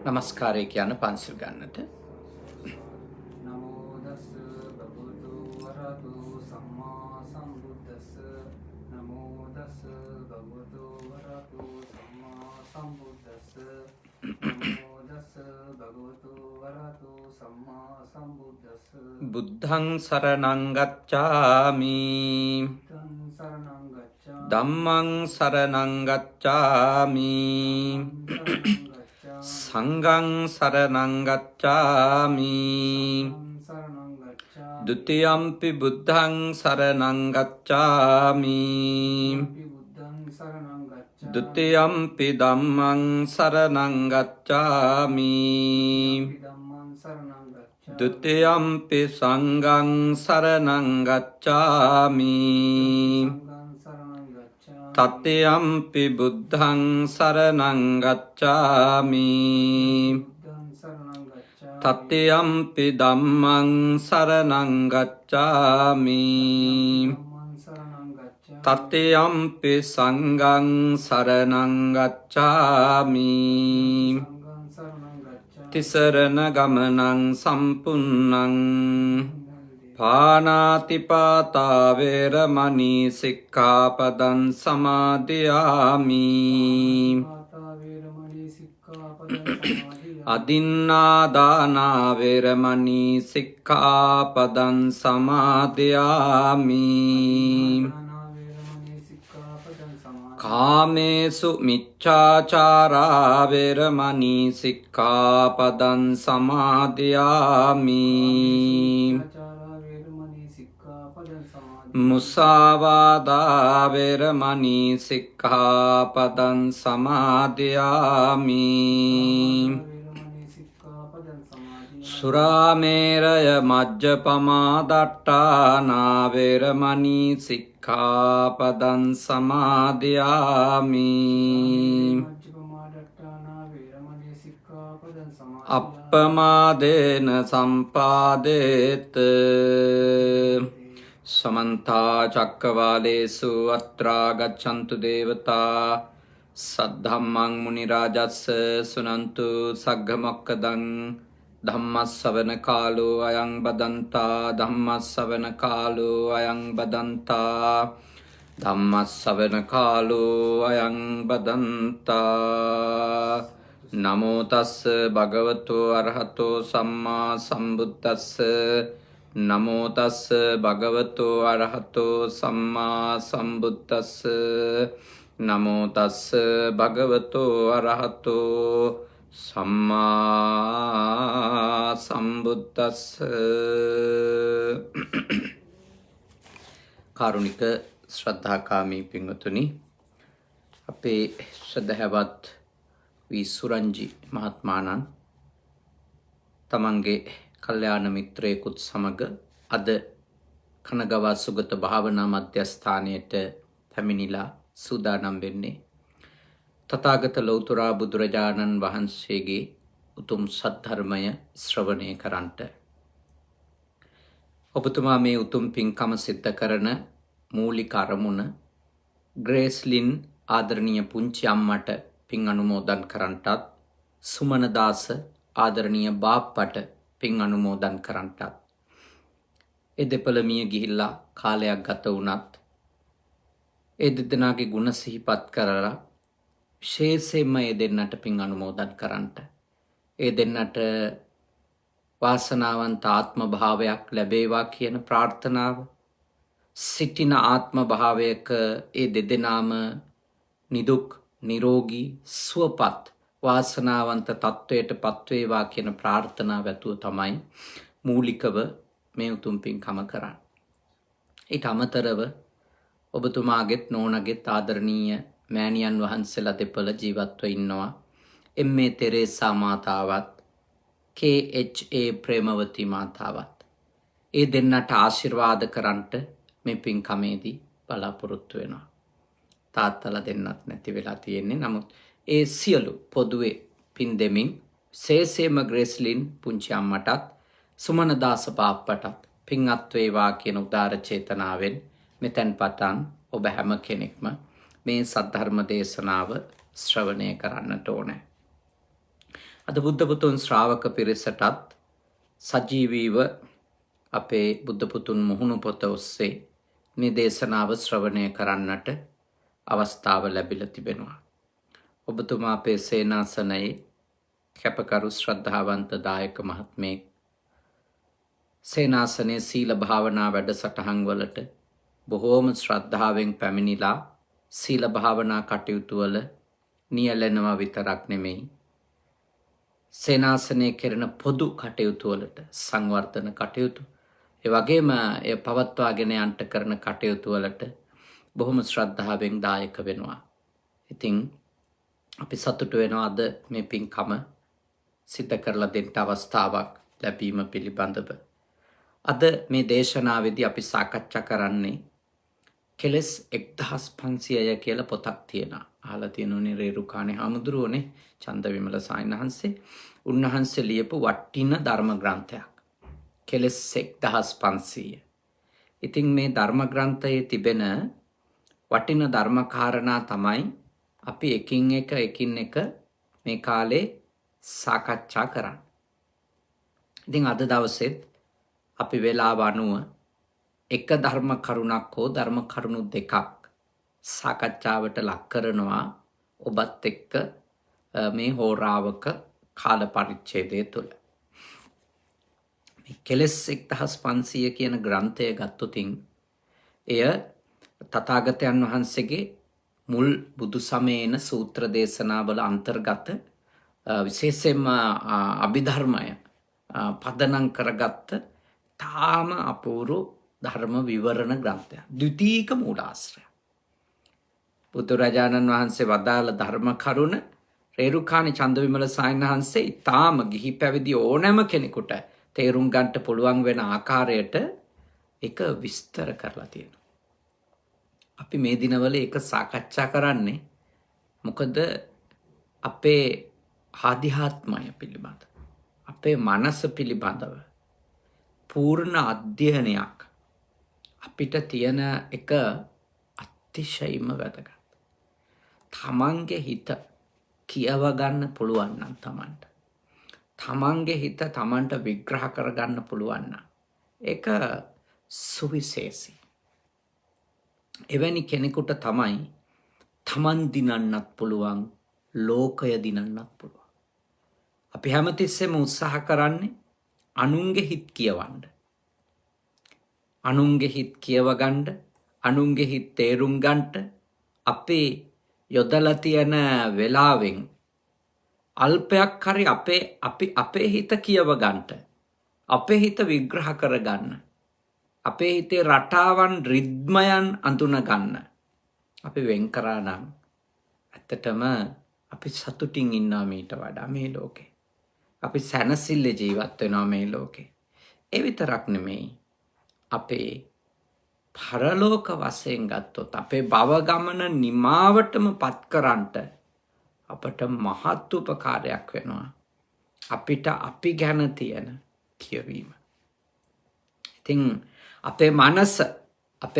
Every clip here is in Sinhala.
නමස්කාරය කියන පන්සිල් ගන්නට. නමෝ තස් භගවතු වරහතු සම්මා සම්බුද්දස්ස. නමෝ තස් භගවතු වරහතු සම්මා සම්බුද්දස්ස. නමෝ තස් භගවතු වරහතු සම්මා සම්බුද්දස්ස. බුද්ධං සරණං ගච්ඡාමි. බුද්ධං සරණං ගච්ඡාමි. ධම්මං සරණං ගච්ඡාමි. සංඝං සරණං ගච්ඡාමි. ဒုတိယံ පි බුද්ධං සරණං ගච්ඡාමි. ဒုတိယံ පි ධම්මං සරණං ගච්ඡාමි. ဒုတိယံ පි සංඝං සරණං ගච්ඡාමි. තත්තියම්පි බුද්ධං සරණං ගච්ඡාමි. තත්තියම්පි ධම්මං සරණං ගච්ඡාමි. තත්තියම්පි සංඝං සරණං ගච්ඡාමි. තිසරණ ගමනං සම්පුන්නං පානාතිපාතා වේරමණී සික්ඛාපදං සමාදියාමි. අදින්නාදානා වේරමණී සික්ඛාපදං සමාදියාමි. කාමේසු මිච්ඡාචාරා වේරමණී සික්ඛාපදං සමාදියාමි. මුසාවාදා වේරමණී සික්ඛාපදං සමාදියාමි. සුරාමේරය මජ්ජපමා දට්ඨානා වේරමණී සික්ඛාපදං සමාදියාමි. අප්පමාදේන සම්පාදේත. समन्ता चक्रवालेषु अत्रा गच्छन्तु देवता सद्धम्मं मुनिराजस्य सुनन्तु सग्गमक्कदं धम्मस्सवන කාලෝ අයං බදන්තා. ධම්මස්සවන කාලෝ අයං බදන්තා. ධම්මස්සවන කාලෝ අයං බදන්තා. නමෝ තස්ස භගවතු අරහතෝ සම්මා සම්බුද්දස්ස. නමෝ තස්ස භගවතු අරහතෝ සම්මා සම්බුද්දස්ස. නමෝ තස්ස භගවතු අරහතෝ සම්මා සම්බුද්දස්ස. කාරුණික ශ්‍රද්ධාකාමී පින්වතුනි, අපේ ශ්‍රද්ධාවත් වී සුරංජි මහත්මාණන් තමන්ගේ කල්යාණ මිත්‍රයෙකුත් සමග අද කනගවා සුගත භාවනා මධ්‍යස්ථානයට පැමිණිලා සූදානම් වෙන්නේ තථාගත ලෞතර බුදුරජාණන් වහන්සේගේ උතුම් සද්ධර්මය ශ්‍රවණය කරන්නට. ඔබතුමා මේ උතුම් පින්කම සිද්ධ කරන මූලික අරමුණ ග්‍රේස්ලින් ආදරණීය පුංචි අම්මට පින් අනුමෝදන් කරන්නටත්, සුමනදාස ආදරණීය බාප්පට පින් අනුමෝදන් කරන්නටත්, ඒ දෙපළ මිය ගිහිල්ලා කාලයක් ගත වුණත් ඒ දෙදෙනාගේ ගුණ සිහිපත් කරලා විශේෂයෙන්ම ඒ දෙන්නට පින් අනුමෝදන් කරන්නට, ඒ දෙන්නට වාසනාවන්ත ආත්ම භාවයක් ලැබේවා කියන ප්‍රාර්ථනාව, සිටින ආත්ම භාවයක ඒ දෙදෙනාම නිදුක් නිරෝගී සුවපත් වාසනාවන්ත තත්වයට පත්වේවා කියන ප්‍රාර්ථනාව ඇතුව තමයි මූලිකව මේ උතුම් පින්කම කරන්නේ. ඊට අමතරව ඔබතුමාගෙත් නෝනගෙත් ආදරණීය මෑණියන් වහන්සේලා දෙපළ ජීවත්ව ඉන්නවා. එම්.ඒ. තෙරේසා මාතාවත් K.H.A. ප්‍රේමවති මාතාවත්. ඒ දෙන්නට ආශිර්වාද කරන්නට මේ පින්කමේදී බලාපොරොත්තු වෙනවා. තාත්තලා දෙන්නත් නැති වෙලා තියෙන්නේ. නමුත් ඒ සියලු පොදුවේ පින් දෙමින් විශේෂයෙන්ම ග්‍රේස්ලින් පුංචි අම්මටත් සුමනදාස බාප්පටත් පින්වත් වේවා කියන උදාර චේතනාවෙන් මෙතෙන් පටන් ඔබ හැම කෙනෙක්ම මේ සද්ධර්ම දේශනාව ශ්‍රවණය කරන්නට ඕනේ. අද බුද්ධ පුතුන් ශ්‍රාවක පිරිසටත් සජීවීව අපේ බුද්ධ පුතුන් මුහුණු පොත ඔස්සේ මේ දේශනාව ශ්‍රවණය කරන්නට අවස්ථාව ලැබිලා තිබෙනවා. ඔබතුමා අපේ සේනාසනයේ කැපකරු ශ්‍රද්ධාවන්ත දායක මහත්මයෙක්. සේනාසනයේ සීල භාවනා වැඩසටහන් වලට බොහෝම ශ්‍රද්ධාවෙන් පැමිණිලා සීල භාවනා කටයුතු වල නියැලෙනවා විතරක් නෙමෙයි, සේනාසනයේ කෙරෙන පොදු කටයුතු වලට සංවර්ධන කටයුතු, ඒ වගේම එය පවත්වාගෙන යන්නට කරන කටයුතු වලට බොහොම ශ්‍රද්ධාවෙන් දායක වෙනවා. ඉතින් අපි සතුටු වෙනවා අද මේ පින්කම සිද්ධ කරලා දෙන්න අවස්ථාවක් ලැබීම පිළිබඳව. අද මේ දේශනාවේදී අපි සාකච්ඡා කරන්නේ කෙලස් 1500 කියලා පොතක් තියෙනවා. අහලා තියෙනුනේ රේරුකාණේ හාමුදුරුවෝනේ, චන්දවිමල සායනහන්සේ. උන්වහන්සේ ලියපු වටින ධර්ම ග්‍රන්ථයක්. කෙලස් 1500. ඉතින් මේ ධර්ම ග්‍රන්ථයේ තිබෙන වටින ධර්ම කාරණා තමයි අපි එකින් එක මේ කාලේ සාකච්ඡා කරන්නේ. ඉතින් අද දවසෙත් අපි වේලාව අනුව එක ධර්ම කරුණක් හෝ ධර්ම කරුණු දෙකක් සාකච්ඡාවට ලක් කරනවා ඔබත් එක්ක මේ හෝරාවක කාල පරිච්ඡේදය තුළ. මේ කෙලස් 1500 කියන ග්‍රන්ථය ගත්තොතින් එය තථාගතයන් වහන්සේගේ මුල් බුදු සමයේන සූත්‍ර දේශනාවල අන්තර්ගත විශේෂයෙන්ම අභිධර්මය පදනම් කරගත්ත තාම අපූර්ව ධර්ම විවරණ ග්‍රන්ථයක්. ද්විතීක මූලාශ්‍රය. බුදුරජාණන් වහන්සේ වදාළ ධර්ම කරුණ රේරුකාණේ චන්දවිමල සායනහන්සේ තාම ගිහි පැවිදි ඕනෑම කෙනෙකුට තේරුම් ගන්නට පුළුවන් වෙන ආකාරයට ඒක විස්තර කරලා තියෙනවා. අපි මේ දිනවල ඒක සාකච්ඡා කරන්නේ මොකද අපේ ආධ්‍යාත්මය පිළිබඳ, අපේ මනස පිළිබඳව පූර්ණ අධ්‍යයනයක් අපිට තියෙන එක අතිශයින්ම වැදගත්. තමන්ගේ හිත කියව ගන්න පුළුවන් නම් තමන්ගේ හිත තමන්ට විග්‍රහ කරගන්න පුළුවන් නම් ඒක සුවිශේෂී. එවැනි කෙනෙකුට තමයි තමන් දිනන්නත් පුළුවන්, ලෝකය දිනන්නත් පුළුවන්. අපි හැමතිස්සෙම උත්සාහ කරන්නේ අනුන්ගේ හිත් කියවන්න. අනුන්ගේ හිත් කියවගන්න, අනුන්ගේ හිත් තේරුම් ගන්නට අපේ යොදලා තියෙන වෙලාවෙන් අල්පයක් හරි අපේ හිත කියව ගන්නට, අපේ හිත විග්‍රහ කරගන්න, අපේ හිතේ රටාවන් රිද්මයන් අඳුන ගන්න අපි වෙන් කරා නම් ඇත්තටම අපි සතුටින් ඉන්නවා මීට වඩා මේ ලෝකේ. අපි සැනසille ජීවත් වෙනවා මේ ලෝකේ. ඒ විතරක් නෙමෙයි, අපේ පරලෝක වශයෙන් ගත්තොත් අපේ භව ගමන නිමාවටම පත් කරන්නට අපට මහත් උපකාරයක් වෙනවා අපිට අපි ගැන තියෙන කියවීම. ඉතින් අපේ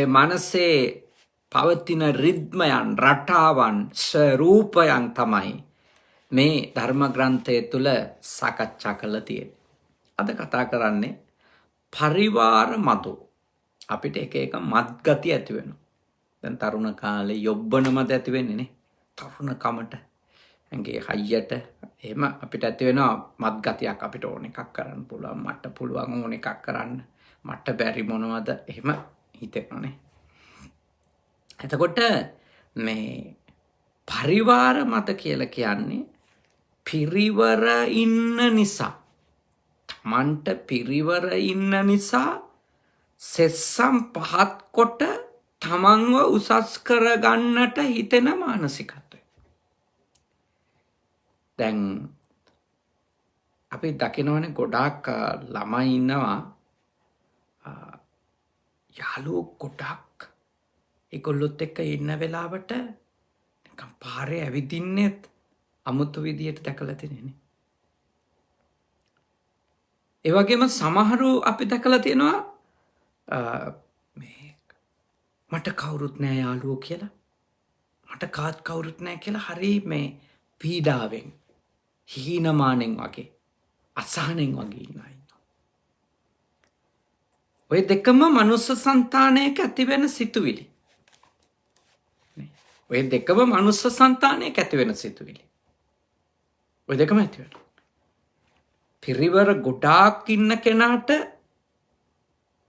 මනසේ පවතින රිද්මයන්, රටාවන්, ස්වරූපයන් තමයි මේ ධර්ම ග්‍රන්ථය තුල සාකච්ඡා කරලා තියෙන්නේ. අද කතා කරන්නේ පරිවාර මදෝ. අපිට එක මත් ගති ඇති වෙනවා. දැන් තරුණ කාලේ යොබ්බන මත ඇති වෙන්නේ නේ. තරුණ කමට ඇඟේ හයියට එහෙම අපිට ඇති වෙනවා මත් ගතියක්. අපිට ඕන එකක් කරන්න පුළුවන්, මට පුළුවන් ඕන එකක් කරන්න, මට බැරි මොනවද එහෙම හිතෙනවානේ. එතකොට මේ පරිවාර මත කියලා කියන්නේ පිරිවර ඉන්න නිසා, තමන්ට පිරිවර ඉන්න නිසා සෙස්සම් පහත් කොට තමන්ව උසස් කරගන්නට හිතෙන මානසිකත්වය. දැන් අපි දකිනවනේ ගොඩාක් ළමයි ඉන්නවා, යාළුවෝ ගොඩක් ඒගොල්ලොත් එක්ක ඉන්න වෙලාවට නිකන් පාරේ ඇවිදින්නෙත් අමුතු විදියට දැකලා තියෙන්නේ. ඒ වගේම සමහරු අපි දැකලා තියෙනවා මේ මට කවුරුත් නෑ යාළුවෝ කියලා, මට කවුරුත් නෑ කියලා හරි මේ පීඩාවෙන් හීනමානෙන් වගේ අසහනෙන් වගේ ඉන්නවා. ඔය දෙකම මනුස්ස సంతානයක ඇතිවෙන සිතුවිලි. ඔය දෙකම මනුස්ස సంతානයක ඇතිවෙන සිතුවිලි. ඔය දෙකම ඇතිවෙන. පිරිවර ගොඩාක් ඉන්න කෙනාට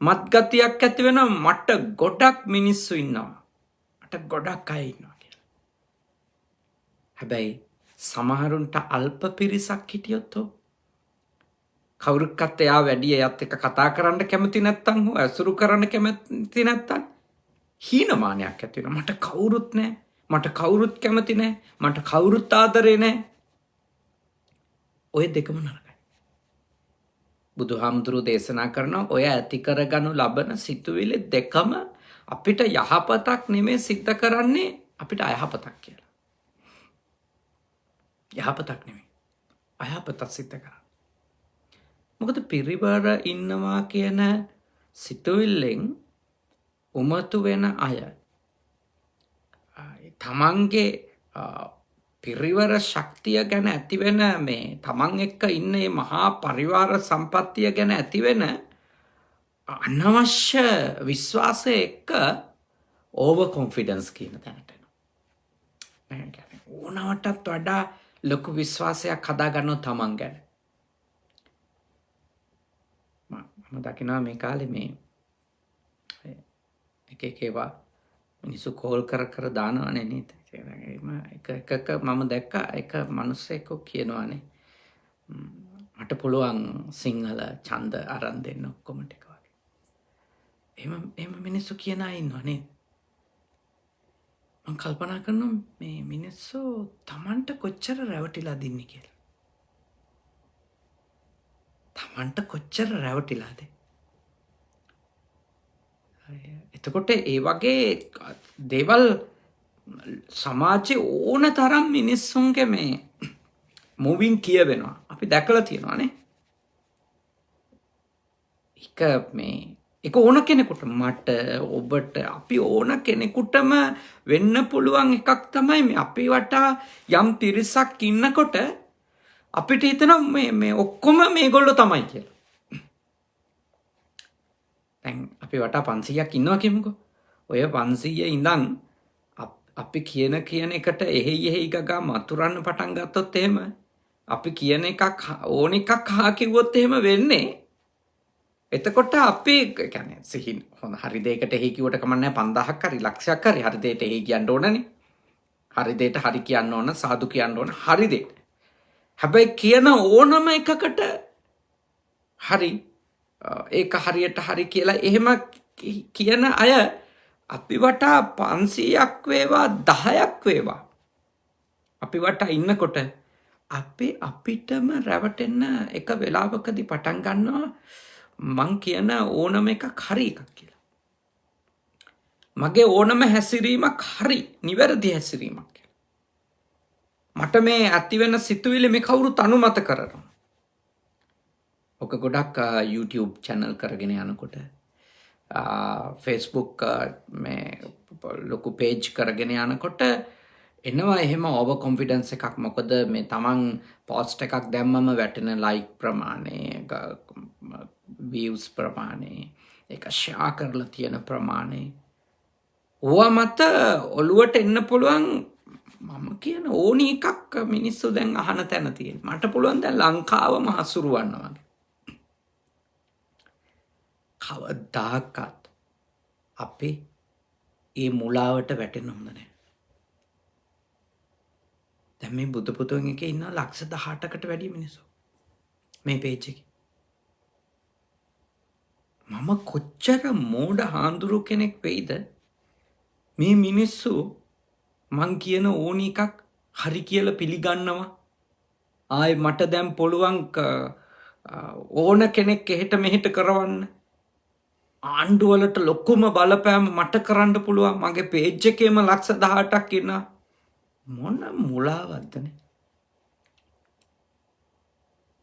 මත්ගතියක් ඇතිවෙන මට ගොඩක් මිනිස්සු ඉන්නවා. මට ගොඩක් අය ඉන්නවා කියලා. හැබැයි සමහරුන්ට අල්ප පිරිසක් හිටියොත් කවුරුක්වත් එයා වැඩි එයත් එක්ක කතා කරන්න කැමති නැත්තම් හෝ ඇසුරු කරන්න කැමති නැත්තම් හීනමානයක් ඇති වෙනවා. මට කවුරුත් නැහැ. මට කවුරුත් කැමති නැහැ. මට කවුරුත් ආදරේ නැහැ. ඔය දෙකම නරකයි. බුදුහාමුදුරුවෝ දේශනා කරනවා ඔය ඇති කරගනු ලබන සිතුවිලි දෙකම අපිට යහපතක් නෙමෙයි සිද්ධ කරන්නේ අපිට අයහපතක් කියලා. යහපතක් නෙමෙයි. අයහපතක් සිද්ධ කරන්නේ. මොකද පිරිවර ඉන්නවා කියන සිතුවිල්ලෙන් උමතු වෙන අය තමන්ගේ පිරිවර ශක්තිය ගැන ඇතිවෙන මේ තමන් එක්ක ඉන්න මේ මහා පරිවාර සම්පත්තිය ගැන ඇතිවෙන අනවශ්‍ය විශ්වාසය එක්ක ඕවර් කොන්ෆිඩන්ස් කියන තැනට එනවා. ඕනවටත් වඩා ලොකු විශ්වාසයක් හදාගන්නවා තමන් ගැන. මම දකිනවා මේ කාලේ මේ එක ඒවා මිනිස්සු කෝල් කර දානවනේ නේද? එක මම දැක්කා එක මිනිස්සෙක් කියනවානේ මට පුළුවන් සිංහල ඡන්ද අරන් දෙන්න ඔක්කොම ටික වගේ. එහෙම මිනිස්සු කියන අය ඉන්නවනේ. මම කල්පනා කරනවා මේ මිනිස්සු Tamanට කොච්චර රැවටිලාද ඉන්නේ කියලා. Tamanට කොච්චර රැවටිලාද? එතකොට ඒ වගේ දේවල් සමාජයේ ඕන තරම් මිනිස්සුන්ගේ මේ මුවින් කියවෙනවා. අපි දැකලා තියෙනවානේ. ඒක ඕන කෙනෙකුට මට ඔබට අපි ඕන කෙනෙකුටම වෙන්න පුළුවන් එකක් තමයි මේ අපි වටා යම් තිරසක් ඉන්නකොට අපිට හිතෙනවා මේ ඔක්කොම මේගොල්ලෝ තමයි කියලා. දැන් අපි වටා 500ක් ඉන්නවා කියමුකෝ. ඔය 500 ඉඳන් අපි කියන එකට එහෙයි ගගා මතුරන්න පටන් ගත්තොත් එහෙම අපි කියන එකක් ඕන එකක් හා කිව්වොත් එහෙම වෙන්නේ. එතකොට අපි කියන්නේ සිහින් හොඳ හරි දෙයකට එහෙයි කිව්වට කමන්නේ 5000ක් හරි ලක්ෂයක් හරි හරි දෙයට එහෙයි කියන්න ඕනනේ. හරි දෙයට හරි කියන්න ඕන සාදු කියන්න ඕන හරි දෙයට. හැබැයි කියන ඕනම එකකට හරි ඒක හරියට හරි කියලා එහෙම කියන අය අපි වටා 500ක් වේවා 10ක් වේවා අපි වටා ඉන්නකොට අපිටම රැවටෙන්න එක වෙලාවකදී පටන් ගන්නවා මං කියන ඕනම එකක් හරි එකක් කියලා. මගේ ඕනම හැසිරීමක් හරි නිවැරදි හැසිරීමක් කියලා. මට මේ ඇති වෙන සිතුවිලි මේ කවුරුත් අනුමත කරනවා. ඔක ගොඩක් YouTube channel කරගෙන යනකොට Facebook මේ ලොකු page කරගෙන යනකොට එනවා එහෙම ඕවර් කොන්ෆිඩන්ස් එකක්. මොකද මේ තමන් පෝස්ට් එකක් දැම්මම වැටෙන ලයික් ප්‍රමාණය, views ප්‍රමාණය, ඒක ෂෙයා කරලා තියෙන ප්‍රමාණය ඕවා මත ඔළුවට එන්න පුළුවන් මම කියන ඕනි එකක් මිනිස්සු දැන් අහන තැන තියෙන. මට පුළුවන් දැන් ලංකාවම හසුරුවන්න වගේ. කවදාකත් අපි ඒ මුලාවට වැටෙන්න හොඳ නැහැ. දැන් මේ බුදු පුතුන් එකේ ඉන්න 18,000කට වැඩි මිනිස්සු මේ page එකේ. මම කොච්චර මෝඩ හාඳුරු කෙනෙක් වෙයිද මේ මිනිස්සු මං කියන ඕනි එකක් හරි කියලා පිළිගන්නවා. ආයේ මට දැන් පුළුවන් ඕන කෙනෙක් එහෙට මෙහෙට කරවන්න. ආණ්ඩු වලට ලොකුම බලපෑම මට කරන්න පුළුවන්. මගේ page එකේම 18,000ක් ඉන්නවා. මොන මුලාවක්දනේ?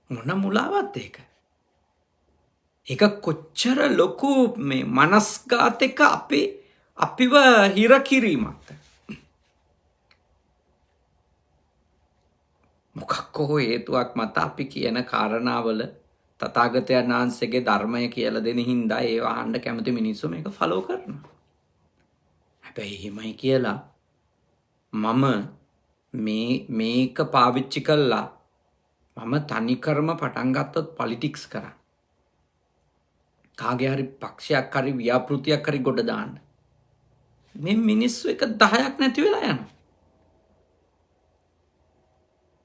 මොන මුලාවක්ද ඒක? ඒක කොච්චර ලොකු මේ මනස්ගතයක අපිව හිර කිරීමක්ද? මොකක් හෝ හේතුවක් මත අපි කියන කාරණාවල තථාගතයන් වහන්සේගේ ධර්මය කියලා දෙන හින්දා ඒවා අහන්න කැමති මිනිස්සු මේක ෆලෝ කරනවා. හැබැයි එහෙමයි කියලා මම මේක පාවිච්චි කළා මම තනිකරම පටන් ගත්තොත් පොලිටික්ස් කරා. කාගේ හරි පක්ෂයක් හරි ව්‍යාපෘතියක් හරි ගොඩ දාන්න. මේ මිනිස්සු එක 10ක් නැති වෙලා යනවා.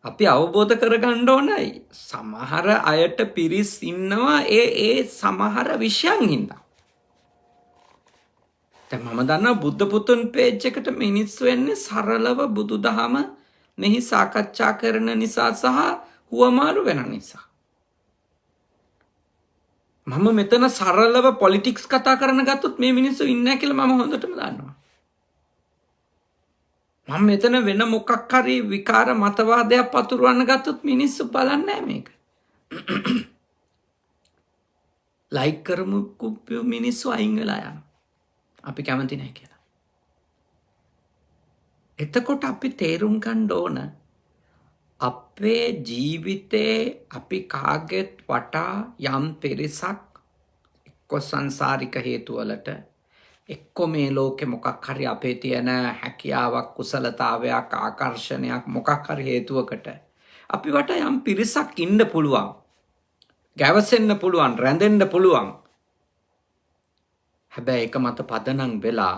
අපි අවබෝධ කරගන්න ඕනයි සමහර අයට පිරිස් ඉන්නවා ඒ සමහර විෂයන් හින්දා. දැන් මම දන්නවා බුද්ධ පුතුන් පේජ් එකට මිනිස්සු එන්නේ සරලව බුදුදහම මෙහි සාකච්ඡා කරන නිසා සහ හුවමාරු වෙන නිසා. මම මෙතන සරලව පොලිටික්ස් කතා කරන ගත්තොත් මේ මිනිස්සු ඉන්නේ නැහැ කියලා මම හොඳටම දන්නවා. මම මෙතන වෙන මොකක් හරි විකාර මතවාදයක් පතුරවන්න ගත්තොත් මිනිස්සු බලන්නේ නැහැ මේක. ලයික් කරමු මිනිස්සු අයින් වෙලා යනවා. අපි කැමති නැහැ කියලා. එතකොට අපි තේරුම් ගන්න ඕන අපේ ජීවිතේ අපි කාගෙත් වටා යම් පිරිසක් එක්ක සංසාරික හේතු වලට එක්ක මේ ලෝකෙ මොකක් හරි අපේ තියෙන හැකියාවක් කුසලතාවයක් ආකර්ෂණයක් මොකක් හරි හේතුවකට අපි වටා යම් පිරිසක් ඉන්න පුළුවන්. ගැවසෙන්න පුළුවන්, රැඳෙන්න පුළුවන්. හැබැයි ඒක මත පදනම් වෙලා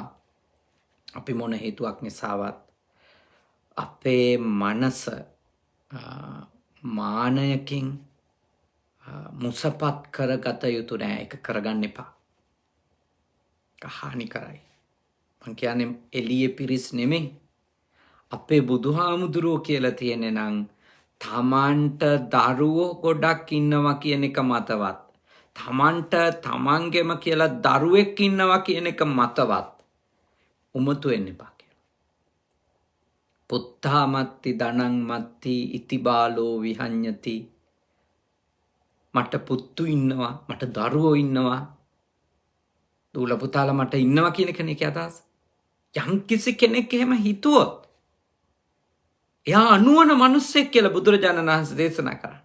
අපි මොන හේතුවක් නිසාවත් අපේ මනස මානයකින් මුසපත් කරගත යුතු නෑ. ඒක කරගන්න එපා. හානි කරයි. මං කියන්නේ එළියේ පිරිස් නෙමෙයි. අපේ බුදුහාමුදුරුවෝ කියලා තියෙන්නේ නම් තමන්ට දරුවෝ ගොඩක් ඉන්නවා කියන එක මතවත්. තමන්ට තමන්ගෙම කියලා දරුවෙක් ඉන්නවා කියන එක මතවත්. උමතු වෙන්න එපා කියලා. පුත්තාමත්ති ධනං මත්ති ඉති බාලෝ විහඤ්ඤති. මට පුත්තු ඉන්නවා, මට දරුවෝ ඉන්නවා, දූල පුතාලා මට ඉන්නවා කියන කෙනෙක් අදහස්. යම් කිසි කෙනෙක් එහෙම හිතුවොත් එයා අනුවන මිනිස්සෙක් කියලා බුදුරජාණන් වහන්සේ දේශනා කරා.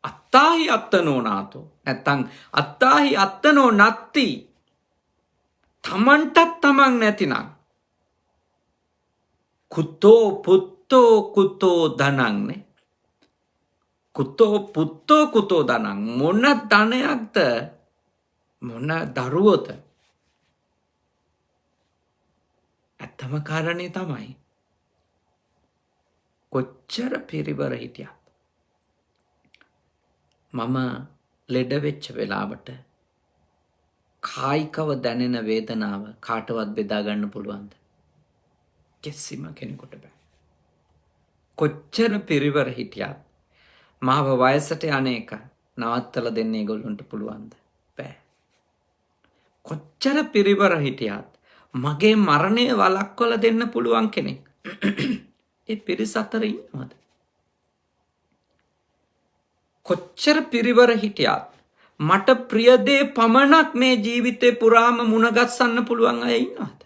අත්තාහි අත්තනෝ නාතෝ නැත්තම් අත්තාහි අත්තනෝ නත්ති. තමන්ටත් තමන් නැතිනම් කුතෝ පුත්තෝ කුතෝ ධනංනේ. කුතෝ පුත්තෝ කුතෝ ධනං. මොන ධනයක්ද මොන දරුවෝද? ඇත්තම කාරණේ තමයි කොච්චර පිරිවර හිටියත් මම ලෙඩ වෙච්ච වෙලාවට කායිකව දැනෙන වේදනාව කාටවත් බෙදා ගන්න පුළුවන්ද? කිසිම කෙනෙකුට බෑ. කොච්චර පිරිවර හිටියත් මාව වයසට යන්නේක නවත්තලා දෙන්න ඒගොල්ලන්ට පුළුවන්ද? බෑ. කොච්චර පිරිවර හිටියත් මගේ මරණය වළක්වලා දෙන්න පුළුවන් කෙනෙක් ඒ පිරිස අතර ඉන්නවද? කොච්චර පිරිවර හිටියත් මට ප්‍රිය දේ පමණක් මේ ජීවිතේ පුරාම මුණගස්සන්න පුළුවන් අය ඉන්නවද?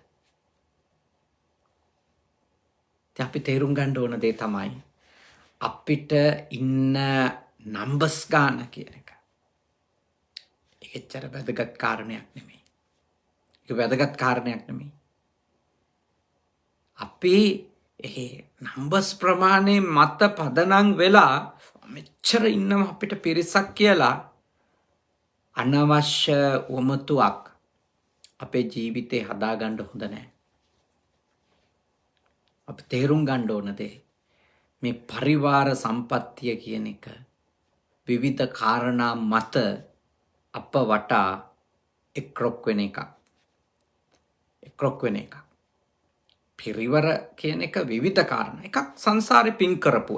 අපි තේරුම් ගන්න ඕන දේ තමයි අපිට ඉන්න නම්බර්ස් ගන්න කියන එක. ඒකච්චර වැදගත් කාරණයක් නෙමෙයි. ඒක වැදගත් කාරණයක් නෙමෙයි. අපි ඒ නම්බර්ස් ප්‍රමාණය මත පදනම් වෙලා මෙච්චර ඉන්නවා අපිට පිරිසක් කියලා අනවශ්‍ය උමතුවක් අපේ ජීවිතේ හදාගන්න හොඳ නැහැ. අපි තේරුම් ගන්න ඕන දේ මේ පරිවාර සම්පත්තිය කියන එක විවිධ කාරණා මත අප වටා එක්රොක් වෙන එකක්. එක්රොක් වෙන එකක්. පිරිවර කියන එක විවිධ කාරණා. එකක් සංසාරේ පින් කරපු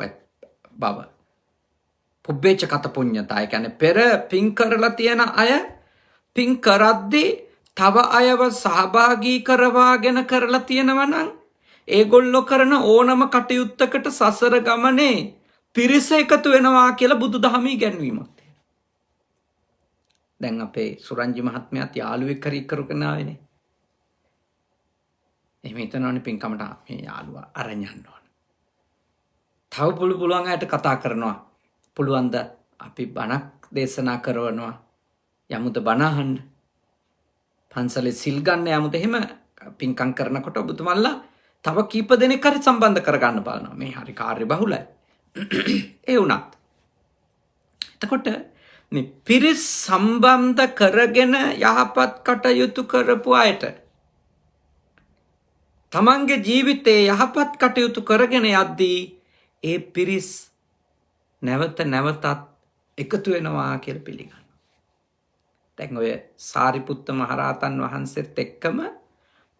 බව. පුබ්බේච කත පුඤ්ඤතා. ඒ කියන්නේ පෙර පින් කරලා තියෙන අය පින් කරද්දී තව අයව සහභාගී කරවාගෙන කරලා තියෙනවා නම් ඒගොල්ලෝ කරන ඕනම කටයුත්තකට සසර ගමනේ පිරිස එකතු වෙනවා කියලා බුදුදහමේ ඉගැන්වීමක් තියෙනවා. දැන් අපේ සුරංජි මහත්මයාත් යාළුවෙක් හරි කරගෙන ආවේනේ. එහෙම හිතනවනේ පින්කමට මේ යාළුවා අරන් යන්න ඕන. තව පුළුවන් අයට කතා කරනවා. පුළුවන්ද අපි බණක් දේශනා කරනවා. යමුද බණ අහන්න. පන්සලේ සිල් ගන්න යමුද එහෙම පින්කම් කරනකොට ඔබතුමන්ලා තව කීප දෙනෙක් හරි සම්බන්ධ කරගන්න බලනවා. මේ හරි කාර්ය බහුලයි. ඒ වුණත් එතකොට මේ පිරිස් සම්බන්ධ කරගෙන යහපත් කටයුතු කරපු අයට තමන්ගේ ජීවිතයේ යහපත් කටයුතු කරගෙන යද්දී ඒ පිරිස් නැවත නැවතත් එකතු වෙනවා කියලා පිළිගන්නවා. දැන් ඔය සාරිපුත්ත මහරහතන් වහන්සේත් එක්කම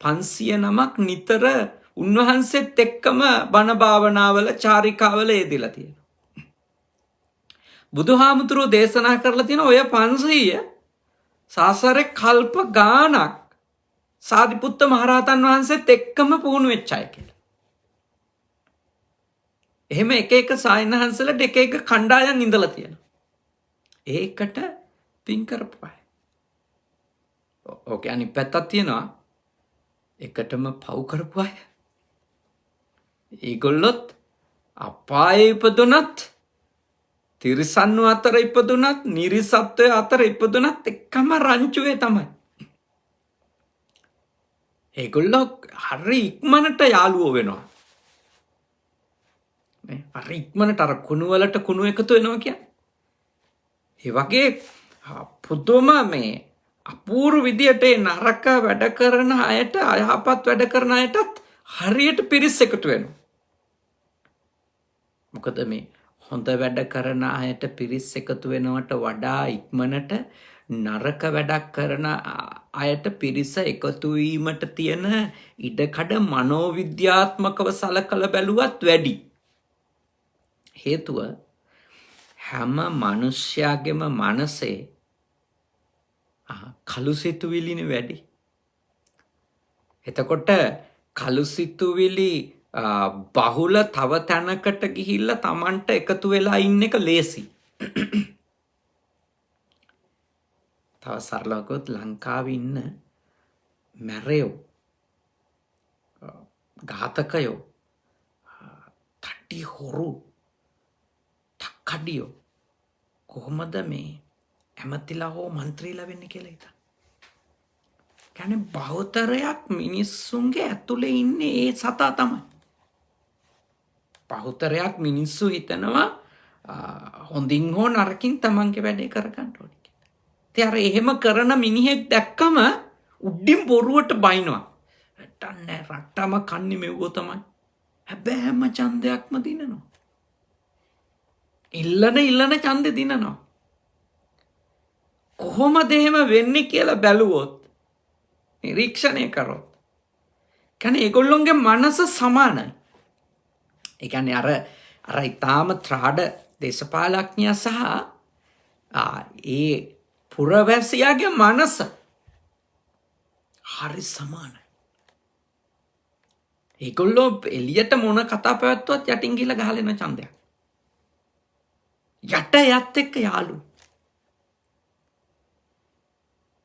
500 නමක් නිතර උන්වහන්සේත් එක්කම බණ භාවනාවල චාරිකාවල යෙදিলা තියෙනවා. බුදුහාමුදුරුවෝ දේශනා කරලා තියෙන ඔය 500 සාසරේ කල්ප ගානක් සාරිපුත්ත මහරහතන් වහන්සේත් එක්කම පුහුණු වෙච්ච අය කියලා. එහෙම එක එක සායනහන්සලට එක එක කණ්ඩායම් ඉඳලා තියෙනවා. ඒකට පින් කරපු අය. ඕකේ අනිත් පැත්තක් තියෙනවා. එකටම පව් කරපු අය. ඒගොල්ලොත් අපායේ ඉපදුනත් තිරිසන්නු අතර ඉපදුනත් නිරිසත්වය අතර ඉපදුනත් එක්කම රංචුවේ තමයි. ඒගොල්ලෝ හරි ඉක්මනට යාළුවෝ වෙනවා. හරි ඉක්මනට අර කුණු වලට කුණු එකතු වෙනවා කියන්නේ. ඒ වගේ පුදුම මේ අපූර්ව විදියට නරක වැඩ කරන අයට අයහපත් වැඩ කරන අයටත් හරියට පිරිස් එකතු වෙනවා. මොකද මේ හොඳ වැඩ කරන අයට පිරිස් එකතු වෙනවට වඩා ඉක්මනට නරක වැඩක් කරන අයට පිරිස එකතු වීමට තියෙන ඉඩකඩ මනෝවිද්‍යාත්මකව සලකලා බැලුවත් වැඩි. හේතුව හැම මිනිස්යාගේම මනසේ කළු සිතුවිලිනේ වැඩි. එතකොට කළු සිතුවිලි බහුල තව තැනකට ගිහිල්ලා Tamanට එකතු වෙලා ඉන්න එක ලේසි. තව සරලව කිව්වොත් ලංකාවේ ඉන්න මැරයෝ ඝාතකයෝ තට්ටි හොරු තක්කඩියෝ කොහොමද මේ ඇමතිලා හෝ මන්ත්‍රීලා වෙන්නේ කියලා හිතන්න. කියන්නේ බහුතරයක් මිනිස්සුන්ගේ ඇතුලේ ඉන්නේ ඒ සතා තමයි. බහුතරයක් මිනිස්සු හිතනවා හොඳින් හෝ නරකින් තමන්ගේ වැඩේ කරගන්න ඕනේ කියලා. ඉතින් අර එහෙම කරන මිනිහෙක් දැක්කම උඩින් බොරුවට බයිනවා. රටන්නේ රට්ටම කන්නේ මෙව්වෝ තමයි. හැබැයි හැම ඡන්දයක්ම දිනනවා. ඉල්ලන ඡන්දෙ දිනනවා. කොහොමද එහෙම වෙන්නේ කියලා බැලුවොත් නිරීක්ෂණය කරොත් කියන්නේ ඒගොල්ලොන්ගේ මනස සමානයි. ඒ කියන්නේ අර ඊටාම ත්‍රාඩ දේශපාලඥයා සහ ඒ පුරවැසියාගේ මනස හරි සමානයි. ඒගොල්ලෝ එළියට මොන කතා පැවැත්වුවත් යටින් ගිහලා ගහලෙන ඡන්දයක්. යට යත් එක්ක යාළු.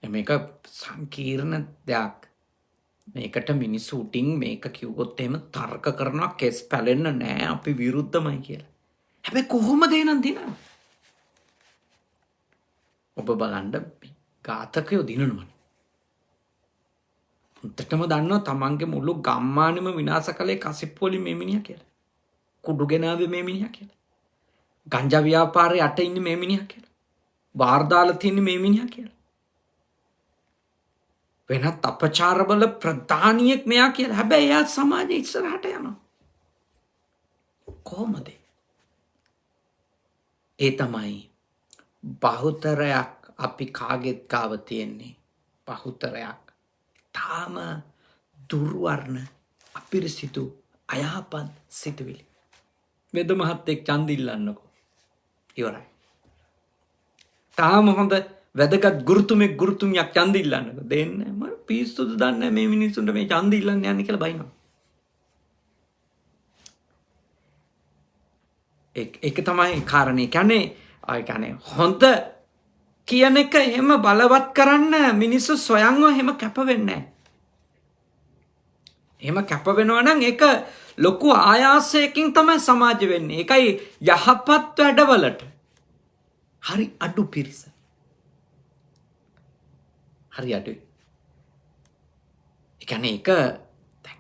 මේක සංකීර්ණ දෙයක්. මේකට මිනිස්සු උටින් මේක කිව්වොත් එහෙම තර්ක කරනවා කෙස් පැලෙන්න නෑ අපි විරුද්ධමයි කියලා. හැබැයි කොහොමද එනන් දිනන්නේ? ඔබ බලන්න ඝාතකයෝ දිනනවනේ. උන්ටම දන්නවා තමන්ගේ මුළු ගම්මානෙම විනාශ කළේ කසිප්පෝලි මේ මිනිහා කියලා. කුඩු ගෙනාවේ මේ මිනිහා කියලා. ගංජා ව්‍යාපාරේ යට ඉන්නේ මේ මිනිහා කියලා. බාර් දාලා තින්නේ මේ මිනිහා කියලා. වෙනත් අපචාරබල ප්‍රධානියෙක් මෙයා කියලා. හැබැයි එයා සමාජයේ ඉස්සරහට යනවා. කොහොමද? ඒ තමයි බහුතරයක් අපි කාගෙත් ගාව තියෙන්නේ. බහුතරයක් තාම දුර්වර්ණ අපිරිසිදු අයහපත් සිතුවිලි. වෙද මහත්තයෙක් ඡන්ද ඉල්ලන්නකෝ. ඉවරයි. තාම හොඳ වැදගත් ගුරුතුමියක් ඡන්ද ඉල්ලන්නකෝ. දෙන්නේ මම පිස්සුද දන්නේ මේ මිනිස්සුන්ට මේ ඡන්ද ඉල්ලන්න යන්නේ කියලා බයිනවා. ඒක තමයි කාරණේ. කියන්නේ හොඳ කියන එක එහෙම බලවත් කරන්න මිනිස්සු ස්වයංව එහෙම කැප වෙන්නේ නැහැ. එහෙම කැප වෙනවා නම් ඒක ලොකු ආයාසයකින් තමයි සමාජ වෙන්නේ. ඒකයි යහපත් වැඩවලට හරි අඩු පිරිස. හරි අඩුයි. ඒ කියන්නේ ඒක දැන්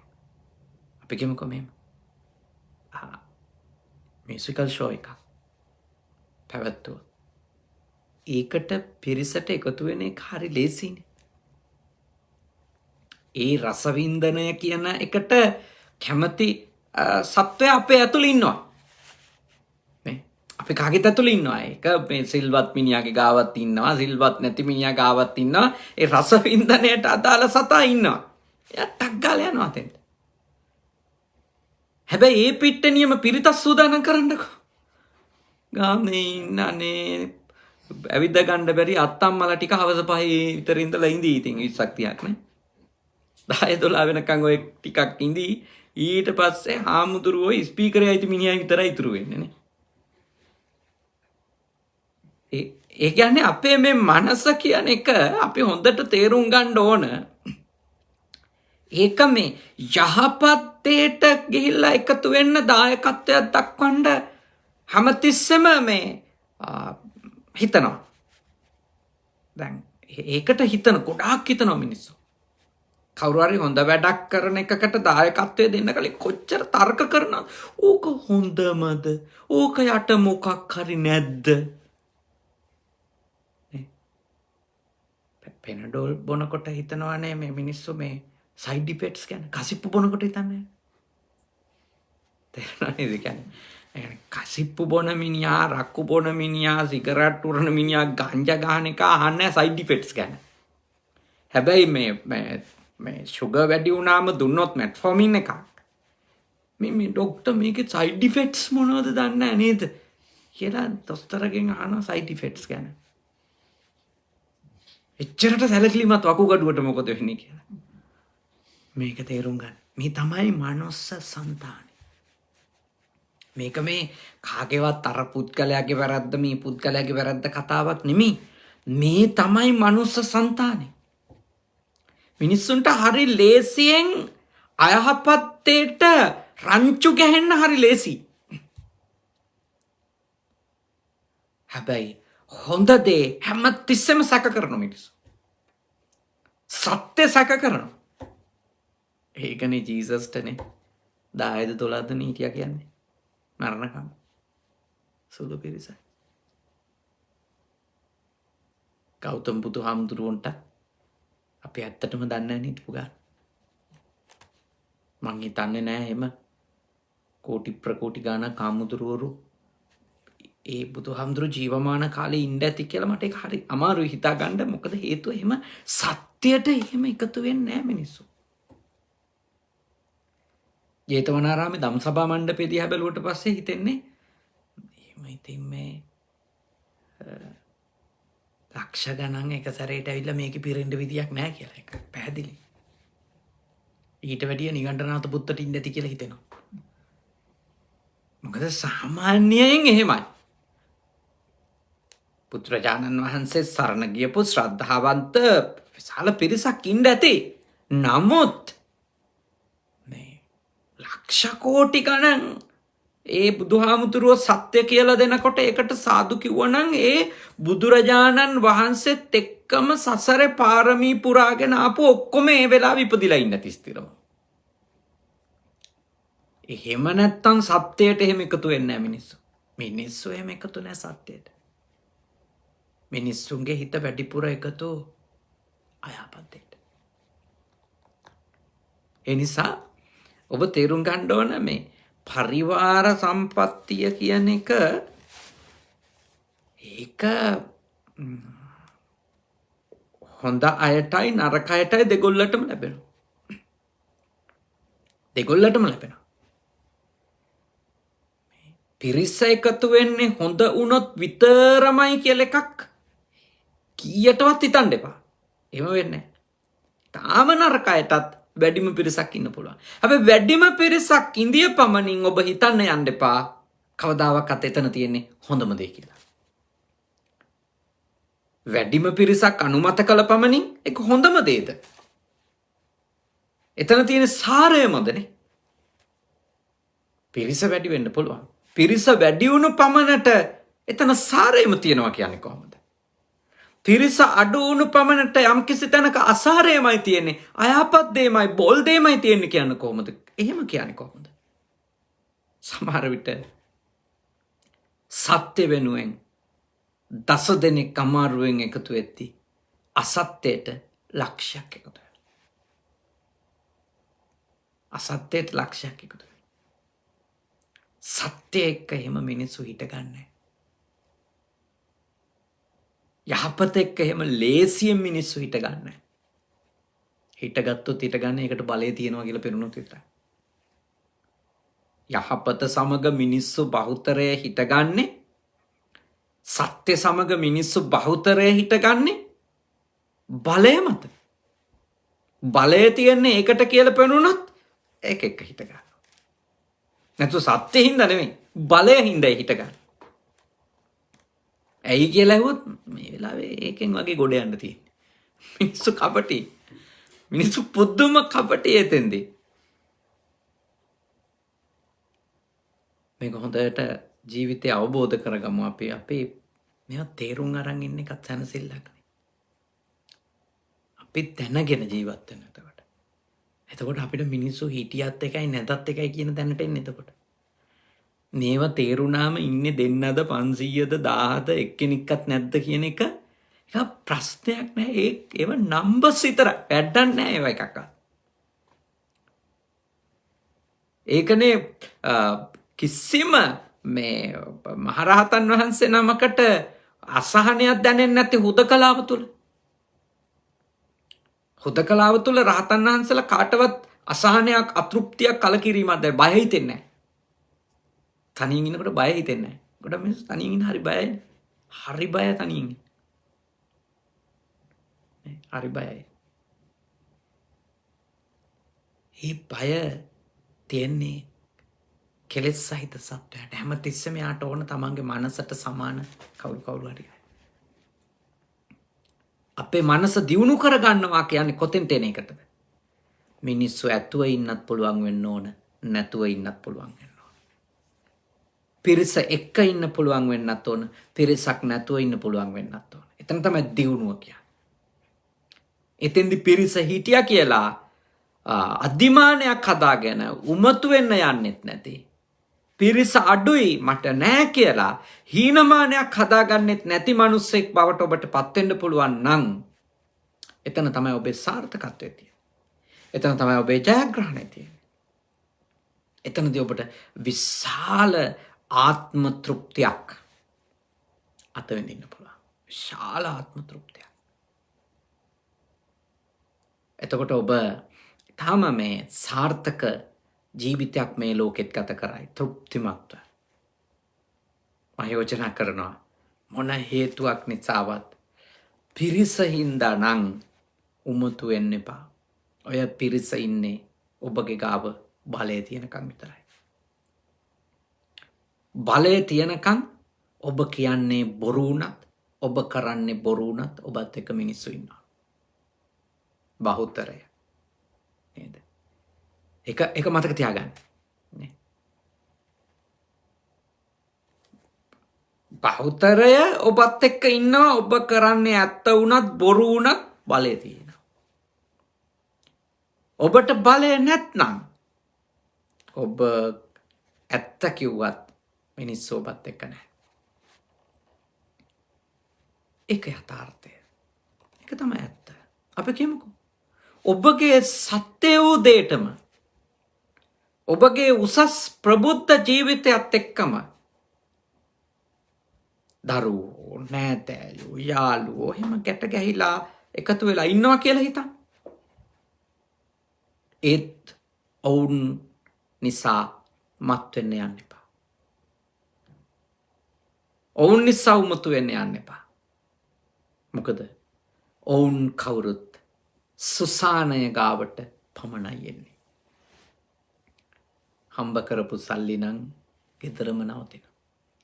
අපි කියමුකෝ මෙහෙම. මියුසිකල් ෂෝ එකක් පැවැත්වුවා. ඒකට පිරිසට එකතු වෙන එක හරි ලේසියිනේ. ඒ රසවින්දනය කියන එකට කැමති සත්වය අපේ ඇතුළේ ඉන්නවා. මේ අපි කාගෙත් ඇතුළේ ඉන්නවා. ඒක මේ සිල්වත් මිනිහාගේ ගාවත් ඉන්නවා, සිල්වත් නැති මිනිහා ගාවත් ඉන්නවා. ඒ රසවින්දනයට අදාළ සතා ඉන්නවා. එයා ටක් ගාලා යනවා තෙන්ට. හැබැයි ඒ පිට්ටනියම පිරිතක් සූදානම් කරන්නකෝ. ගාමේ ඉන්නනේ ඇවිද්ද ගන්න බැරි අත්තම්මලා ටික හවස 5 විතර ඉඳලා ඉඳී. ඉතින් 20ක් 30ක් නේ. 10 12 වෙනකන් ඔය ටිකක් ඉඳී. ඊට පස්සේ හාමුදුරුවෝ ස්පීකරේ අයිති මිනිහා විතරයි ඉතුරු වෙන්නේ නේ. ඒ කියන්නේ අපේ මේ මනස කියන එක අපි හොඳට තේරුම් ගන්න ඕන. ඒක මේ යහපත්තේට ගිහිල්ලා එකතු වෙන්න දායකත්වයක් දක්වන්න හැමතිස්සෙම මේ හිතනවා. දැන් ඒකට හිතන ගොඩාක් හිතනවා මිනිස්සු. කවුරු හරි හොඳ වැඩක් කරන එකකට දායකත්වය දෙන්න කලින් කොච්චර තර්ක කරනවද? ඕක හොඳමද? ඕක යට මොකක් හරි නැද්ද? පෙනඩෝල් බොනකොට හිතනවානේ මේ මිනිස්සු මේ සයිඩ් ඉෆෙක්ට්ස් ගැන. කසිප්පු බොනකොට හිතන්නේ. තේරෙනවද ඒ කියන්නේ? කසිප්පු බොන මිනිහා, රක්කු බොන මිනිහා, සිගරට් උරන මිනිහා, ගංජා ගහන එක අහන්නේ සයිඩ් ඉෆෙක්ට්ස් ගැන. හැබැයි මේ ෂුගර් වැඩි වුණාම දුන්නොත් මෙට්ෆෝමින් එකක්. මේ ડોක්ටර් මේකේ සයිඩ් ඉෆෙක්ට්ස් මොනවද දන්නේ නැහැ නේද? කියලා දොස්තරගෙන් අහනවා සයිඩ් ඉෆෙක්ට්ස් ගැන. එච්චරට සැලකිලිමත් වකුගඩුවට මොකද වෙන්නේ කියලා. මේක තේරුම් ගන්න. මේ තමයි මනුස්ස సంతානෙ. මේක මේ කාගේවත් අර පුද්ගලයාගේ වැරද්ද මේ පුද්ගලයාගේ වැරද්ද කතාවක් නෙමෙයි. මේ තමයි මනුස්ස సంతානෙ. මිනිස්සුන්ට හරි ලේසියෙන් අයහපත්තේට රංචු ගහන්න හරි ලේසි. හැබැයි හොඳ දේ හැමතිස්සෙම සැක කරන මිනිස්සු. සත්‍ය සැක කරනවා. ඒකනේ ජීසස්ටනේ 10ද 12ද නීතිය කියන්නේ. මරණකම් සුදු පිරිසයි. ගෞතම බුදුහාමුදුරුවන්ට අපි ඇත්තටම දන්නේ නැහැ නේද පුගා? මං හිතන්නේ නැහැ එහෙම කෝටි ප්‍රකෝටි ගාණක් හාමුදුරුවරු ඒ බුදුහාමුදුරු ජීවමාන කාලේ ඉන්න ඇති කියලා මට ඒක හරි අමාරුයි හිතා ගන්න. මොකද හේතුව එහෙම සත්‍යයට එහෙම එකතු වෙන්නේ නැහැ මිනිස්සු. ජේතවනාරාමේ ධම්සභා මණ්ඩපේ දිහා බැලුවට පස්සේ හිතෙන්නේ එහෙම ඉතින් මේ ලක්ෂ ගණන් එක සැරේට ඇවිල්ලා මේකේ පිරෙන්න විදියක් නැහැ කියලා එක පැහැදිලි. ඊට වැඩිය නිගණ්ඨනාථ පුත්තට ඉන්න ඇති කියලා හිතෙනවා. මොකද සාමාන්‍යයෙන් එහෙමයි. පුත්‍රජානන් වහන්සේ සරණ ගියපු ශ්‍රද්ධාවන්ත විශාල පිරිසක් ඉන්න ඇති. නමුත් මේ ලක්ෂ කෝටි ගණන් ඒ බුදුහාමුදුරුවෝ සත්‍ය කියලා දෙනකොට ඒකට සාදු කිව්වනම් ඒ බුදුරජාණන් වහන්සේත් එක්කම සසරේ පාරමී පුරාගෙන ආපු ඔක්කොම ඒ වෙලාවෙ ඉපදිලා ඉන්න තිස්තිරම. එහෙම නැත්තම් සත්‍යයට එහෙම එකතු වෙන්නේ නැහැ මිනිස්සු. මිනිස්සු එහෙම එකතු නැහැ සත්‍යයට. මිනිස්සුන්ගේ හිත වැඩිපුර එකතු අයහපතේට. ඒ නිසා ඔබ තේරුම් ගන්න ඕන මේ පරිවාර සම්පත්තිය කියන එක ඒක හොඳ අයටයි නරක අයටයි දෙගොල්ලටම ලැබෙනවා. දෙගොල්ලටම ලැබෙනවා. පිරිස එකතු වෙන්නේ හොඳ වුණොත් විතරමයි කියලා එකක් කීයටවත් හිතන්න එපා. එහෙම වෙන්නේ නැහැ. තාම නරක අයටත් වැඩිම පිරිසක් ඉන්න පුළුවන්. හැබැයි වැඩිම පිරිසක් ඉන්දිය පමණින් ඔබ හිතන්න යන්න එපා කවදාවත් එතන තියෙන්නේ හොඳම දේ කියලා. වැඩිම පිරිසක් අනුමත කළ පමණින් ඒක හොඳම දේද? එතන තියෙන සාරය මොදනේ? පිරිස වැඩි වෙන්න පුළුවන්. පිරිස වැඩි වුණු පමණට එතන සාරයම තියෙනවා කියන්නේ කොහොමද? පිරිස අඩු වුණු පමණට යම්කිසි තැනක අසාරයමයි තියෙන්නේ, අයහපත් දෙයමයි, බොල් දෙයමයි තියෙන්නේ කියන්නේ කොහොමද? එහෙම කියන්නේ කොහොමද? සමහර විට සත්‍ය වෙනුවෙන් දස දෙනෙක් අමාරුවෙන් එකතු වෙද්දී අසත්‍යයට ලක්ෂයක් එකතු වෙනවා. අසත්‍යයට ලක්ෂයක් එකතු වෙනවා. සත්‍ය එක්ක එහෙම මිනිස්සු හිටගන්නේ. යහපත එක්ක එහෙම ලේසියෙන් මිනිස්සු හිටගන්නේ. හිටගත්තොත් හිටගන්නේ ඒකට බලය තියෙනවා කියලා පෙනුනොත් විතරයි. යහපත සමග මිනිස්සු බහුතරය හිටගන්නේ, සත්‍ය සමග මිනිස්සු බහුතරය හිටගන්නේ බලය මත. බලය තියෙන්නේ ඒකට කියලා පෙනුනොත් ඒක එක්ක හිටගන්න. නැතු සත්‍ය හින්දා නෙමෙයි, බලය හින්දා හිටගන්න. ඇයි කියලා ඇහුවොත් මේ වෙලාවේ ඒකෙන් වගේ ගොඩ යන්න තියෙන්නේ. මිනිස්සු කපටි. මිනිස්සු පුදුම කපටි එතෙන්දී. මේක හොඳට ජීවිතය අවබෝධ කරගමු. අපි මේවා තේරුම් අරන් ඉන්න එකත් සැනසෙල්ලක් නේ. අපි දැනගෙන ජීවත් වෙන එතකොට. එතකොට අපිට මිනිස්සු හිටියත් එකයි නැතත් එකයි කියන තැනට එන්නේ එතකොට. මේව තේරුණාම ඉන්නේ දෙන්නද 500ද 1000ද එක්කෙනෙක්වත් නැද්ද කියන එක ප්‍රශ්නයක් නෑ. ඒව නම්බර්ස් විතරයි. වැඩක් නෑ ඒව එකක්වත්. ඒකනේ කිසිම මේ මහරහතන් වහන්සේ නමකට අසහනයක් දැනෙන්නේ නැති හුදකලාව තුල. හුදකලාව තුල රහතන් වහන්සේලා කාටවත් අසහනයක්, අතෘප්තියක්, කලකිරීමක් දැන් බය හිතෙන්නේ නැහැ. තනියෙන් ඉන්නකොට බය හිතෙන්නේ නැහැ. ගොඩක් මිනිස්සු තනියෙන් ඉන්න හරි බයයි. හරි බය තනියෙන්. හරි බයයි. මේ බය තියන්නේ කෙලෙස් සහිත සත්වයාට. හැමතිස්සෙම යාට ඕන තමන්ගේ මනසට සමාන කවුරු හරි. අපේ මනස දියුණු කරගන්නවා කියන්නේ කොතෙන්ට එන එකටද? මිනිස්සු ඇතුව ඉන්නත් පුළුවන් වෙන්න ඕන, නැතුව ඉන්නත් පුළුවන් වෙන්න ඕන. පිරිස එක්ක ඉන්න පුළුවන් වෙන්නත් ඕන, පිරිසක් නැතුව ඉන්න පුළුවන් වෙන්නත් ඕන. එතන තමයි දියුණුව කියන්නේ. එතෙන්දි පිරිස හිටියා කියලා අධිමානයක් හදාගෙන උමතු වෙන්න යන්නෙත් නැති. පිරිස අඩුයි මට නෑ කියලා හීනමානයක් හදාගන්නෙත් නැති මිනිස්සෙක් බවට ඔබට පත් වෙන්න පුළුවන් නම් එතන තමයි ඔබේ සාර්ථකත්වය තියෙන්නේ. එතන තමයි ඔබේ ජයග්‍රහණය තියෙන්නේ. එතනදී ඔබට විශාල ආත්ම තෘප්තියක් අත්විඳින්න පුළුවන්. විශාල ආත්ම තෘප්තියක්. එතකොට ඔබ තාම මේ සාර්ථක ජීවිතයක් මේ ලෝකෙත් ගත කරයි, තෘප්තිමත්ව. මම යෝජනා කරනවා මොන හේතුවක් නිසාවත් පිරිස හින්දා නම් උමතු වෙන්න එපා. ඔය පිරිස ඉන්නේ ඔබගේ ගාව බලය තියෙනකන් විතරයි. බලය තියෙනකන් ඔබ කියන්නේ බොරු වුණත්, ඔබ කරන්නේ බොරු වුණත් ඔබත් එක්ක මිනිස්සු ඉන්නවා. බහුතරය. නේද? එක මතක තියාගන්න. බහුතරය ඔබත් එක්ක ඉන්නවා. ඔබ කරන්නේ ඇත්ත වුණත් බොරු වුණත් බලය තියෙනවා. ඔබට බලය නැත්නම් ඔබ ඇත්ත කිව්වත් මිනිස්සු ඔබත් එක්ක නැහැ. ඒක යථාර්ථය. ඒක තමයි ඇත්ත. අපි කියමුකෝ ඔබගේ සත්‍ය වූ දෙයටම, ඔබගේ උසස් ප්‍රබුද්ධ ජීවිතයත් එක්කම දරුවෝ, නෑදෑයෝ, යාළුවෝ එහෙම ගැට ගැහිලා එකතු වෙලා ඉන්නවා කියලා හිතන්න. ඒත් ඔවුන් නිසා මත් වෙන්න යන්න එපා. ඔවුන් නිසා උමතු වෙන්න යන්න එපා. මොකද ඔවුන් කවුරුත් සුසානය ගාවට පමණයි එන්නේ. හම්බ කරපු සල්ලි නම් ගෙදරම නවතින.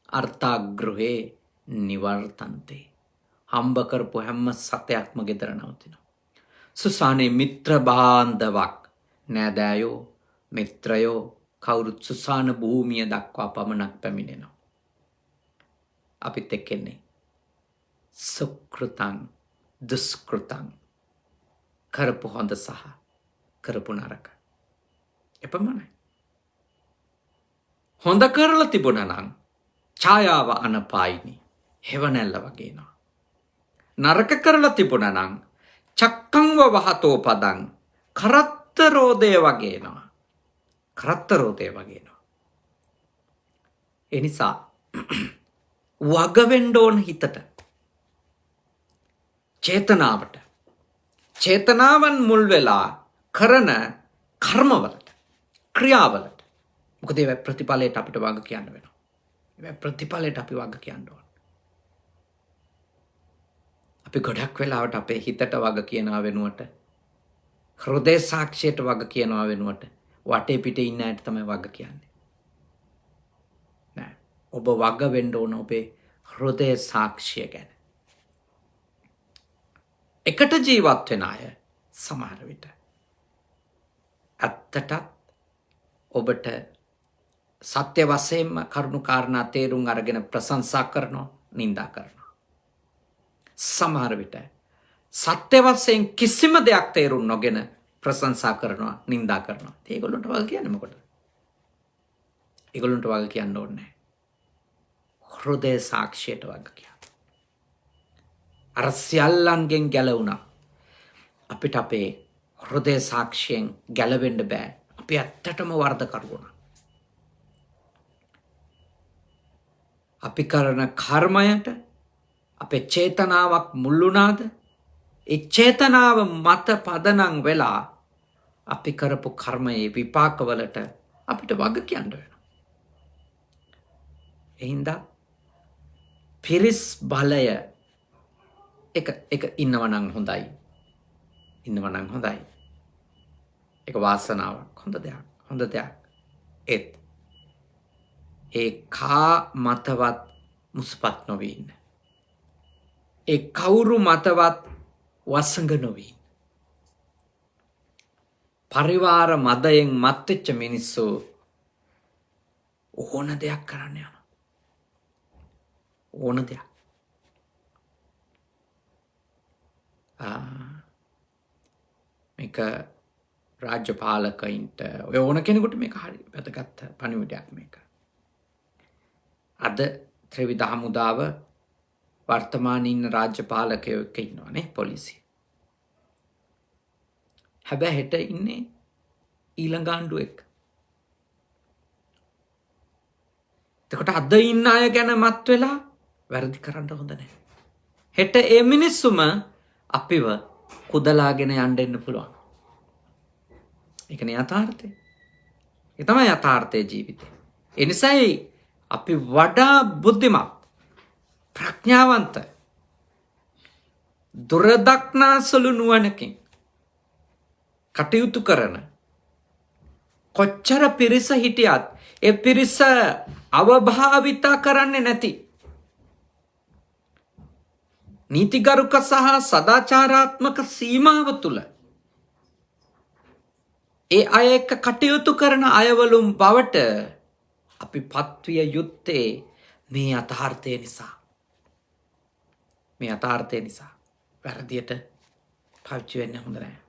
අර්ථාග්‍රහේ නිවර්තන්තේ. හම්බ කරපු හැම සතයක්ම ගෙදර නවතින. සුසානේ මිත්‍ර බාන්ධවක් නෑදෑයෝ මිත්‍රයෝ කවුරුත් සුසාන භූමිය දක්වා පමණක් පැමිණෙනවා. අපිත් එක්කෙන්නේ සුකෘතං දුෂ්කෘතං කරපු හොඳ සහ කරපු නරක එපමණයි. හොඳ කරලා තිබුණා නම් ඡායාව අනපායිනි හෙවණැල්ල වගේනවා. නරක කරලා තිබුණා නම් චක්කංව වහතෝ පදං කරත්ත රෝදය වගේනවා. කරත්ත රෝදය වගේනවා. ඒ නිසා වග වෙන්න ඕන හිතට, චේතනාවට, චේතනාවන් මුල් වෙලා කරන කර්මවලට, ක්‍රියාවලට. මොකද ඒ ප්‍රතිඵලයට අපිට වග කියන්න වෙනවා. ඒ ප්‍රතිඵලයට අපි වග කියන්න ඕන. අපි ගොඩක් වෙලාවට අපේ හිතට වග කියනවා වෙනුවට, හෘදය සාක්ෂියට වග කියනවා වෙනුවට වටේ පිටේ ඉන්න අයට තමයි වග කියන්නේ. නෑ. ඔබ වග වෙන්න ඕන ඔබේ හෘදය සාක්ෂිය ගැන. එකට ජීවත් වෙන අය සමහර විට ඇත්තටත් ඔබට සත්‍ය වශයෙන්ම කරුණු කාරණා තේරුම් අරගෙන ප්‍රශංසා කරනවා, නින්දා කරනවා. සමහර විට සත්‍ය වශයෙන් කිසිම දෙයක් තේරුම් නොගෙන ප්‍රශංසා කරනවා, නින්දා කරනවා. ඒගොල්ලන්ට වග කියන්නේ මොකටද? ඒගොල්ලන්ට වග කියන්න ඕනේ නැහැ. හෘදය සාක්ෂියට වග කියන්න. අර සියල්ලන්ගෙන් ගැලවුණා. අපිට අපේ හෘදය සාක්ෂියෙන් ගැලවෙන්න බෑ. අපි ඇත්තටම වරදකරුවෝ. අපි කරන කර්මයට අපේ චේතනාවක් මුල් වුණාද? ඒ චේතනාව මත පදනම් වෙලා අපි කරපු කර්මයේ විපාකවලට අපිට වග කියන්න වෙනවා. එහින්දා පිරිස් බලය එක ඉන්නවනම් හොඳයි. ඉන්නවනම් හොඳයි. ඒක වාසනාවක්, හොඳ දෙයක්. ඒත් ඒ කා මතවත් මුස්පත් නොවී ඉන්න. ඒ කවුරු මතවත් වසඟ නොවී ඉන්න. පරිවාර මදයෙන් මත්වෙච්ච මිනිස්සු ඕන දෙයක් කරන්න යනවා. ඕන දෙයක්. මේක රාජ්‍ය පාලකයින්ට ඔය ඕන කෙනෙකුට මේක හරි වැදගත් පණිවිඩයක් මේක. අද ත්‍රිවිධ හමුදාව වර්තමානයේ ඉන්න රාජ්‍ය පාලකයෝ එක්ක ඉන්නවනේ පොලිසිය. හැබැයි හෙට ඉන්නේ ඊළඟ ආණ්ඩුව එක්ක. එතකොට අද ඉන්න අය ගැන මත් වෙලා වැරදි කරන්න හොඳ නැහැ. හෙට ඒ මිනිස්සුම අපිව කුදලාගෙන යන්න එන්න පුළුවන්. ඒකනේ යථාර්ථය. ඒ තමයි යථාර්ථයේ ජීවිතය. ඒ නිසායි අපි වඩා බුද්ධිමත්, ප්‍රඥාවන්ත, දුරදක්නාසලු නුවණකින් කටයුතු කරන කොච්චර පිරිස හිටියත් ඒ පිරිස අවභාවිත කරන්නේ නැති නීතිගරුක සහ සදාචාරාත්මක සීමාව තුළ ඒ අය එක්ක කටයුතු කරන අයවලුම් බවට අපි පත්විය යුත්තේ මේ යථාර්ථය නිසා. මේ යථාර්ථය නිසා වැරදියට පාවිච්චි වෙන්න හොඳ නැහැ.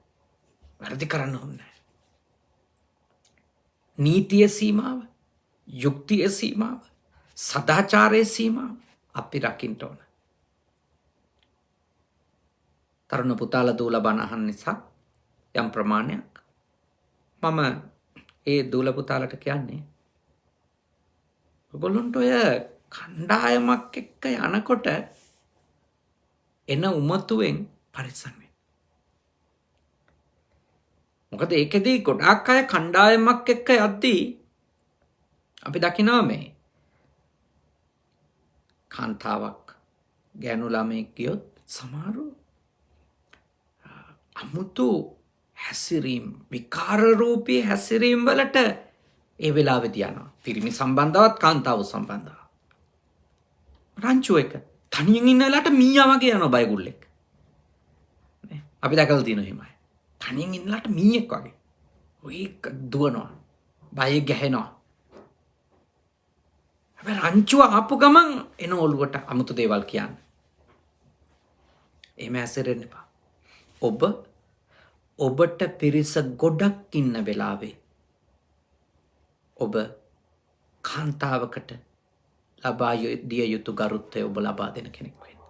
වැරදි කරන්න හොඳ නැහැ. නීතිය සීමාව, යුක්තිය සීමාව, සදාචාරයේ සීමාව අපි රකින්න ඕන. තරුණ පුතාලා දූල බණ අහන්න නිසා යම් ප්‍රමාණයක් මම ඒ දූල පුතාලට කියන්නේ ඔයගොල්ලන්ට ඔය කණ්ඩායමක් එක්ක යනකොට එන උමතුවෙන් පරිස්සම් වෙන්න. මොකද ඒකෙදී ගොඩාක් අය කණ්ඩායමක් එක්ක යද්දී අපි දකිනවා මේ කාන්තාවක් ගෑනු ළමෙක් ගියොත් සමහරු අමුතු හැසිරීම්, විකාරරූපී හැසිරීම් වලට ඒ වෙලාවේදී යනවා. පිරිමි සම්බන්ධවත් කාන්තාව සම්බන්ධව. රංචු එක තනියෙන් ඉන්නලාට මීයා වගේ යනවා බයිගුල්ලෙක්. නේ? අපි දැකලා තියෙනවා එහෙමයි. තනියෙන් ඉන්නලාට මීයක් වගේ. ඔයි දුවනවා. බය ගැහෙනවා. හැබැයි රංචුව ආපු ගමන් එන ඔළුවට අමුතු දේවල් කියන්න. එහෙම ඇසිරෙන්න එපා. ඔබට පිරිස ගොඩක් ඉන්න වෙලාවේ ඔබ කාන්තාවකට ලබා දිය යුතු ගරුත්වය ඔබ ලබා දෙන කෙනෙක් වෙන්න.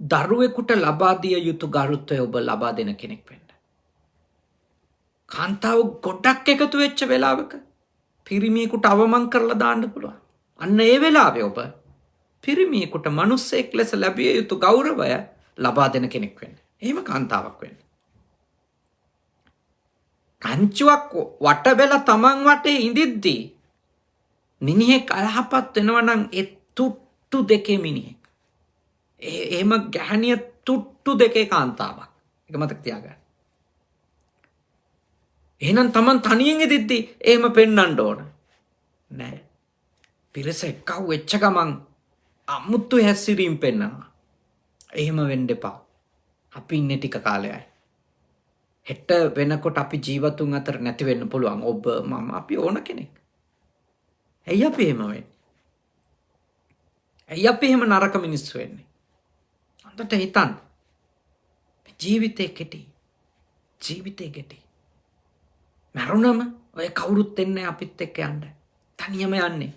දරුවෙකුට ලබා දිය යුතු ගරුත්වය ඔබ ලබා දෙන කෙනෙක් වෙන්න. කාන්තාව ගොඩක් එකතු වෙච්ච වෙලාවක පිරිමියෙකුට අවමන් කරලා දාන්න පුළුවන්. අන්න ඒ වෙලාවේ ඔබ පිරිමියෙකුට මිනිස්සෙක් ලෙස ලැබිය යුතු ගෞරවය ලබා දෙන කෙනෙක් වෙන්න. එහෙම කාන්තාවක් වෙන්න. රංචුවක් වට වෙලා තමන් වටේ ඉඳිද්දී මිනිහෙක් අයහපත් වෙනවා නම් ඒ තුට්ටු දෙකේ මිනිහෙක්. එහෙම ගැහණිය තුට්ටු දෙකේ කාන්තාවක්. ඒක මතක තියාගන්න. එහෙනම් තමන් තනියෙන් ඉඳිද්දී එහෙම පෙන්වන්න ඕන. නෑ. පිරිස එක්කව වෙච්ච ගමන් අමුතු හැසිරීම් පෙන්වනවා. එහෙම වෙන්න එපා. අපි ඉන්නේ ටික කාලයයි. හෙට වෙනකොට අපි ජීවතුන් අතර නැති වෙන්න පුළුවන්. ඔබ මම අපි ඕන කෙනෙක්. ඇයි අපි එහෙම වෙන්නේ? ඇයි අපි එහෙම නරක මිනිස්සු වෙන්නේ? හොඳට හිතන්න. ජීවිතේ කෙටි. ජීවිතේ කෙටි. මරුණම ඔය කවුරුත් එන්නේ අපිත් එක්ක යන්න. තනියම යන්නේ.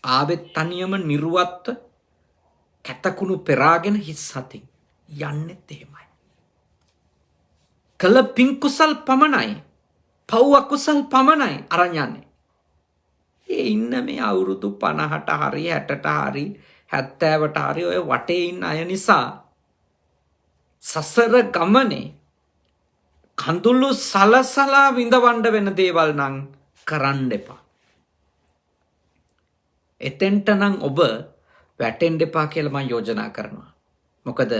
ආවෙත් තනියම නිර්වත්ව කැතකුණු පෙරාගෙන හිස් හතින් යන්නෙත් එහෙමයි. කළ පින් කුසල් පමණයි, පව් අකුසල් පමණයි අරන් යන්නේ. ඒ ඉන්න මේ අවුරුදු 50ට හරි 60ට හරි 70ට හරි ඔය වටේ ඉන්න අය නිසා සසර ගමනේ කඳුළු සලසලා විඳවන්න වෙන දේවල් නම් කරන්න එපා. එතෙන්ට නම් ඔබ වැටෙන්න එපා කියලා මම යෝජනා කරනවා. මොකද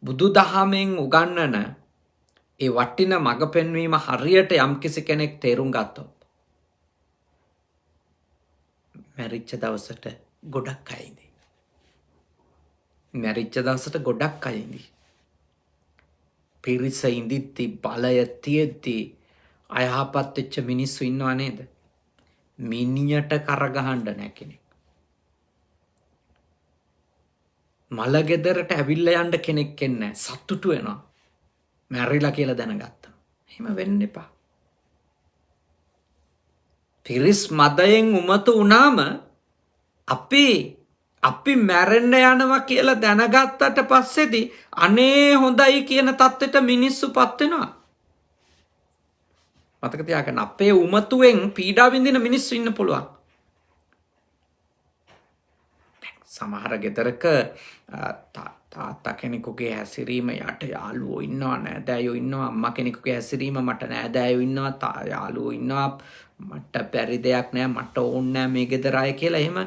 බුදුදහමෙන් උගන්වන ඒ වටින මඟ පෙන්වීම හරියට යම්කිසි කෙනෙක් තේරුම් ගත්තොත් මැරිච්ච දවසට ගොඩක් අය ඉඳී. මැරිච්ච දවසට ගොඩක් අය ඉඳී. පිරිස ඉඳිද්දී බලය තියෙද්දී අයහපත් වෙච්ච මිනිස්සු ඉන්නව නේද? මිනියට කරගහන්න නැහැ කෙනෙක්. මල ගෙදරට ඇවිල්ලා යන්න කෙනෙක් එන්නේ නැහැ. සතුටු වෙනවා. මැරිලා කියලා දැනගත්තා. එහෙම වෙන්න එපා. පිරිස් මදයෙන් උමතු වුණාම අපි මැරෙන්න යනවා කියලා දැනගත්තට පස්සේදී අනේ හොඳයි කියන තත්ත්වෙට මිනිස්සුපත් වෙනවා. මතක තියාගන්න අපේ උමතුවෙන් පීඩා විඳින මිනිස්සු ඉන්න පුළුවන්. සමහර ගෙදරක තාත්තා කෙනෙකුගේ හැසිරීම යට යාළුවෝ ඉන්නවා, නෑදෑයෝ ඉන්නවා. අම්මා කෙනෙකුගේ හැසිරීම මට නෑදෑයෝ ඉන්නවා, යාළුවෝ ඉන්නවා. මට බැරි දෙයක් නෑ, මට ඕන නෑ මේ ගෙදර අය කියලා එහෙම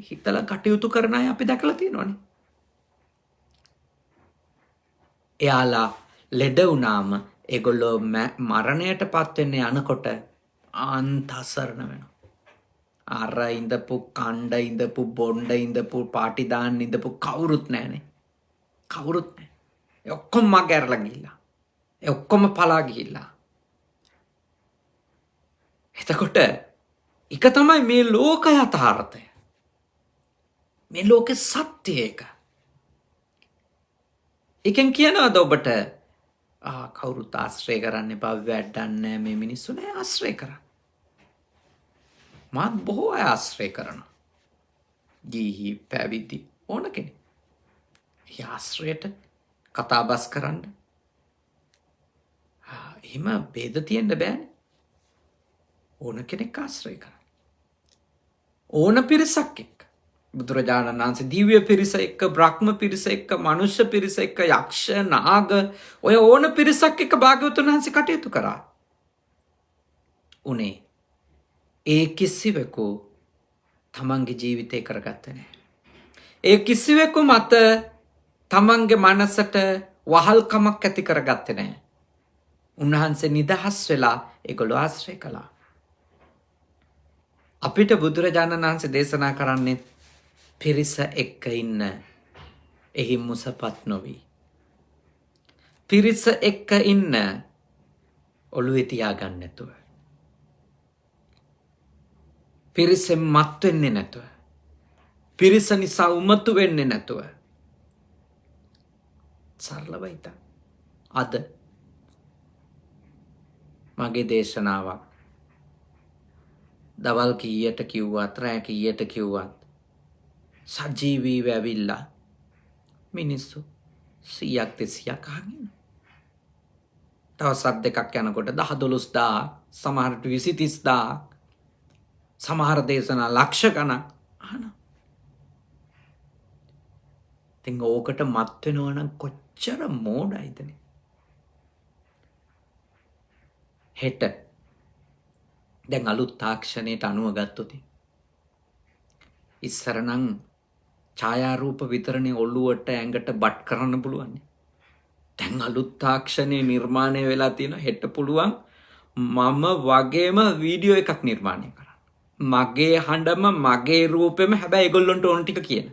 හිතලා කටයුතු කරන අය අපි දැකලා තියෙනවනේ. එයාලා ලෙඩ වුණාම ඒගොල්ලෝ මරණයටපත් වෙන්න යනකොට අන්තසරණ වෙනවා. අර ඉඳපු කණ්ඩ ඉඳපු බොණ්ඩ ඉඳපු පාටි දාන්න ඉඳපු කවුරුත් නැහනේ. කවුරුත් නැහැ. ඒ ඔක්කොම මගහැරලා ගිහිල්ලා. ඒ ඔක්කොම පලා ගිහිල්ලා. එතකොට එක තමයි මේ ලෝක යථාර්ථය. මේ ලෝකේ සත්‍ය එක. එකෙන් කියනවාද ඔබට කවුරුත් ආශ්‍රය කරන්න එපා, වැඩක් නැහැ මේ මිනිස්සු නෑ ආශ්‍රය කරන්න. මාත් බොහෝ අය ආශ්‍රය කරනවා. ගිහි පැවිදි ඕන කෙනෙක්. ඒ ආශ්‍රයට කතා බස් කරන්න. එහෙම ભેද තියෙන්න බෑනේ. ඕන කෙනෙක් ආශ්‍රය කරන්න. ඕන පිරිසක් එක්ක. බුදුරජාණන් වහන්සේ දිව්‍ය පිරිස එක්ක, බ්‍රහ්ම පිරිස එක්ක, මනුෂ්‍ය පිරිස එක්ක, යක්ෂ, නාග ඔය ඕන පිරිසක් එක්ක භාග්‍යවතුන් වහන්සේ කටයුතු කරා. උනේ ඒ කිසිවෙකු තමන්ගේ ජීවිතේ කරගත්තේ නැහැ. ඒ කිසිවෙකු මත තමන්ගේ මනසට වහල්කමක් ඇති කරගත්තේ නැහැ. උන්වහන්සේ නිදහස් වෙලා ඒගොල්ලෝ ආශ්‍රය කළා. අපිට බුදුරජාණන් වහන්සේ දේශනා කරන්නේ පිරිස එක්ක ඉන්න, එහි මුසපත් නොවි. පිරිස එක්ක ඉන්න, ඔළුවේ තියාගන්න නැතුව. පිරිසෙන් මත් වෙන්නේ නැතුව. පිරිස නිසා උමතු වෙන්නේ නැතුව. සරලව හිතන්න. අද මගේ දේශනාවක් දවල් කීයට කිව්වත් රෑ කීයට කිව්වත් සජීවීව ඇවිල්ලා මිනිස්සු 100ක් 200ක් අහගෙන දවසක් දෙකක් යනකොට 10-12000 සමහරට 20-30000 සමහර දේශනා ලක්ෂ ගණන් අහනවා. ඉතින් ඕකට මත් වෙනවා නම් කොච්චර මෝඩයිදනේ. හෙට දැන් අලුත් තාක්ෂණයට අනුව ගත්තොත් ඉස්සර නම් ඡායාරූප විතරනේ ඔළුවට ඇඟට බට් කරන්න පුළුවන්. දැන් අලුත් තාක්ෂණයේ නිර්මාණය වෙලා තියෙන හෙට පුළුවන් මම වගේම වීඩියෝ එකක් නිර්මාණය කරන්න. මගේ හඬම මගේ රූපෙම හැබැයි ඒගොල්ලොන්ට ඕන ටික කියන.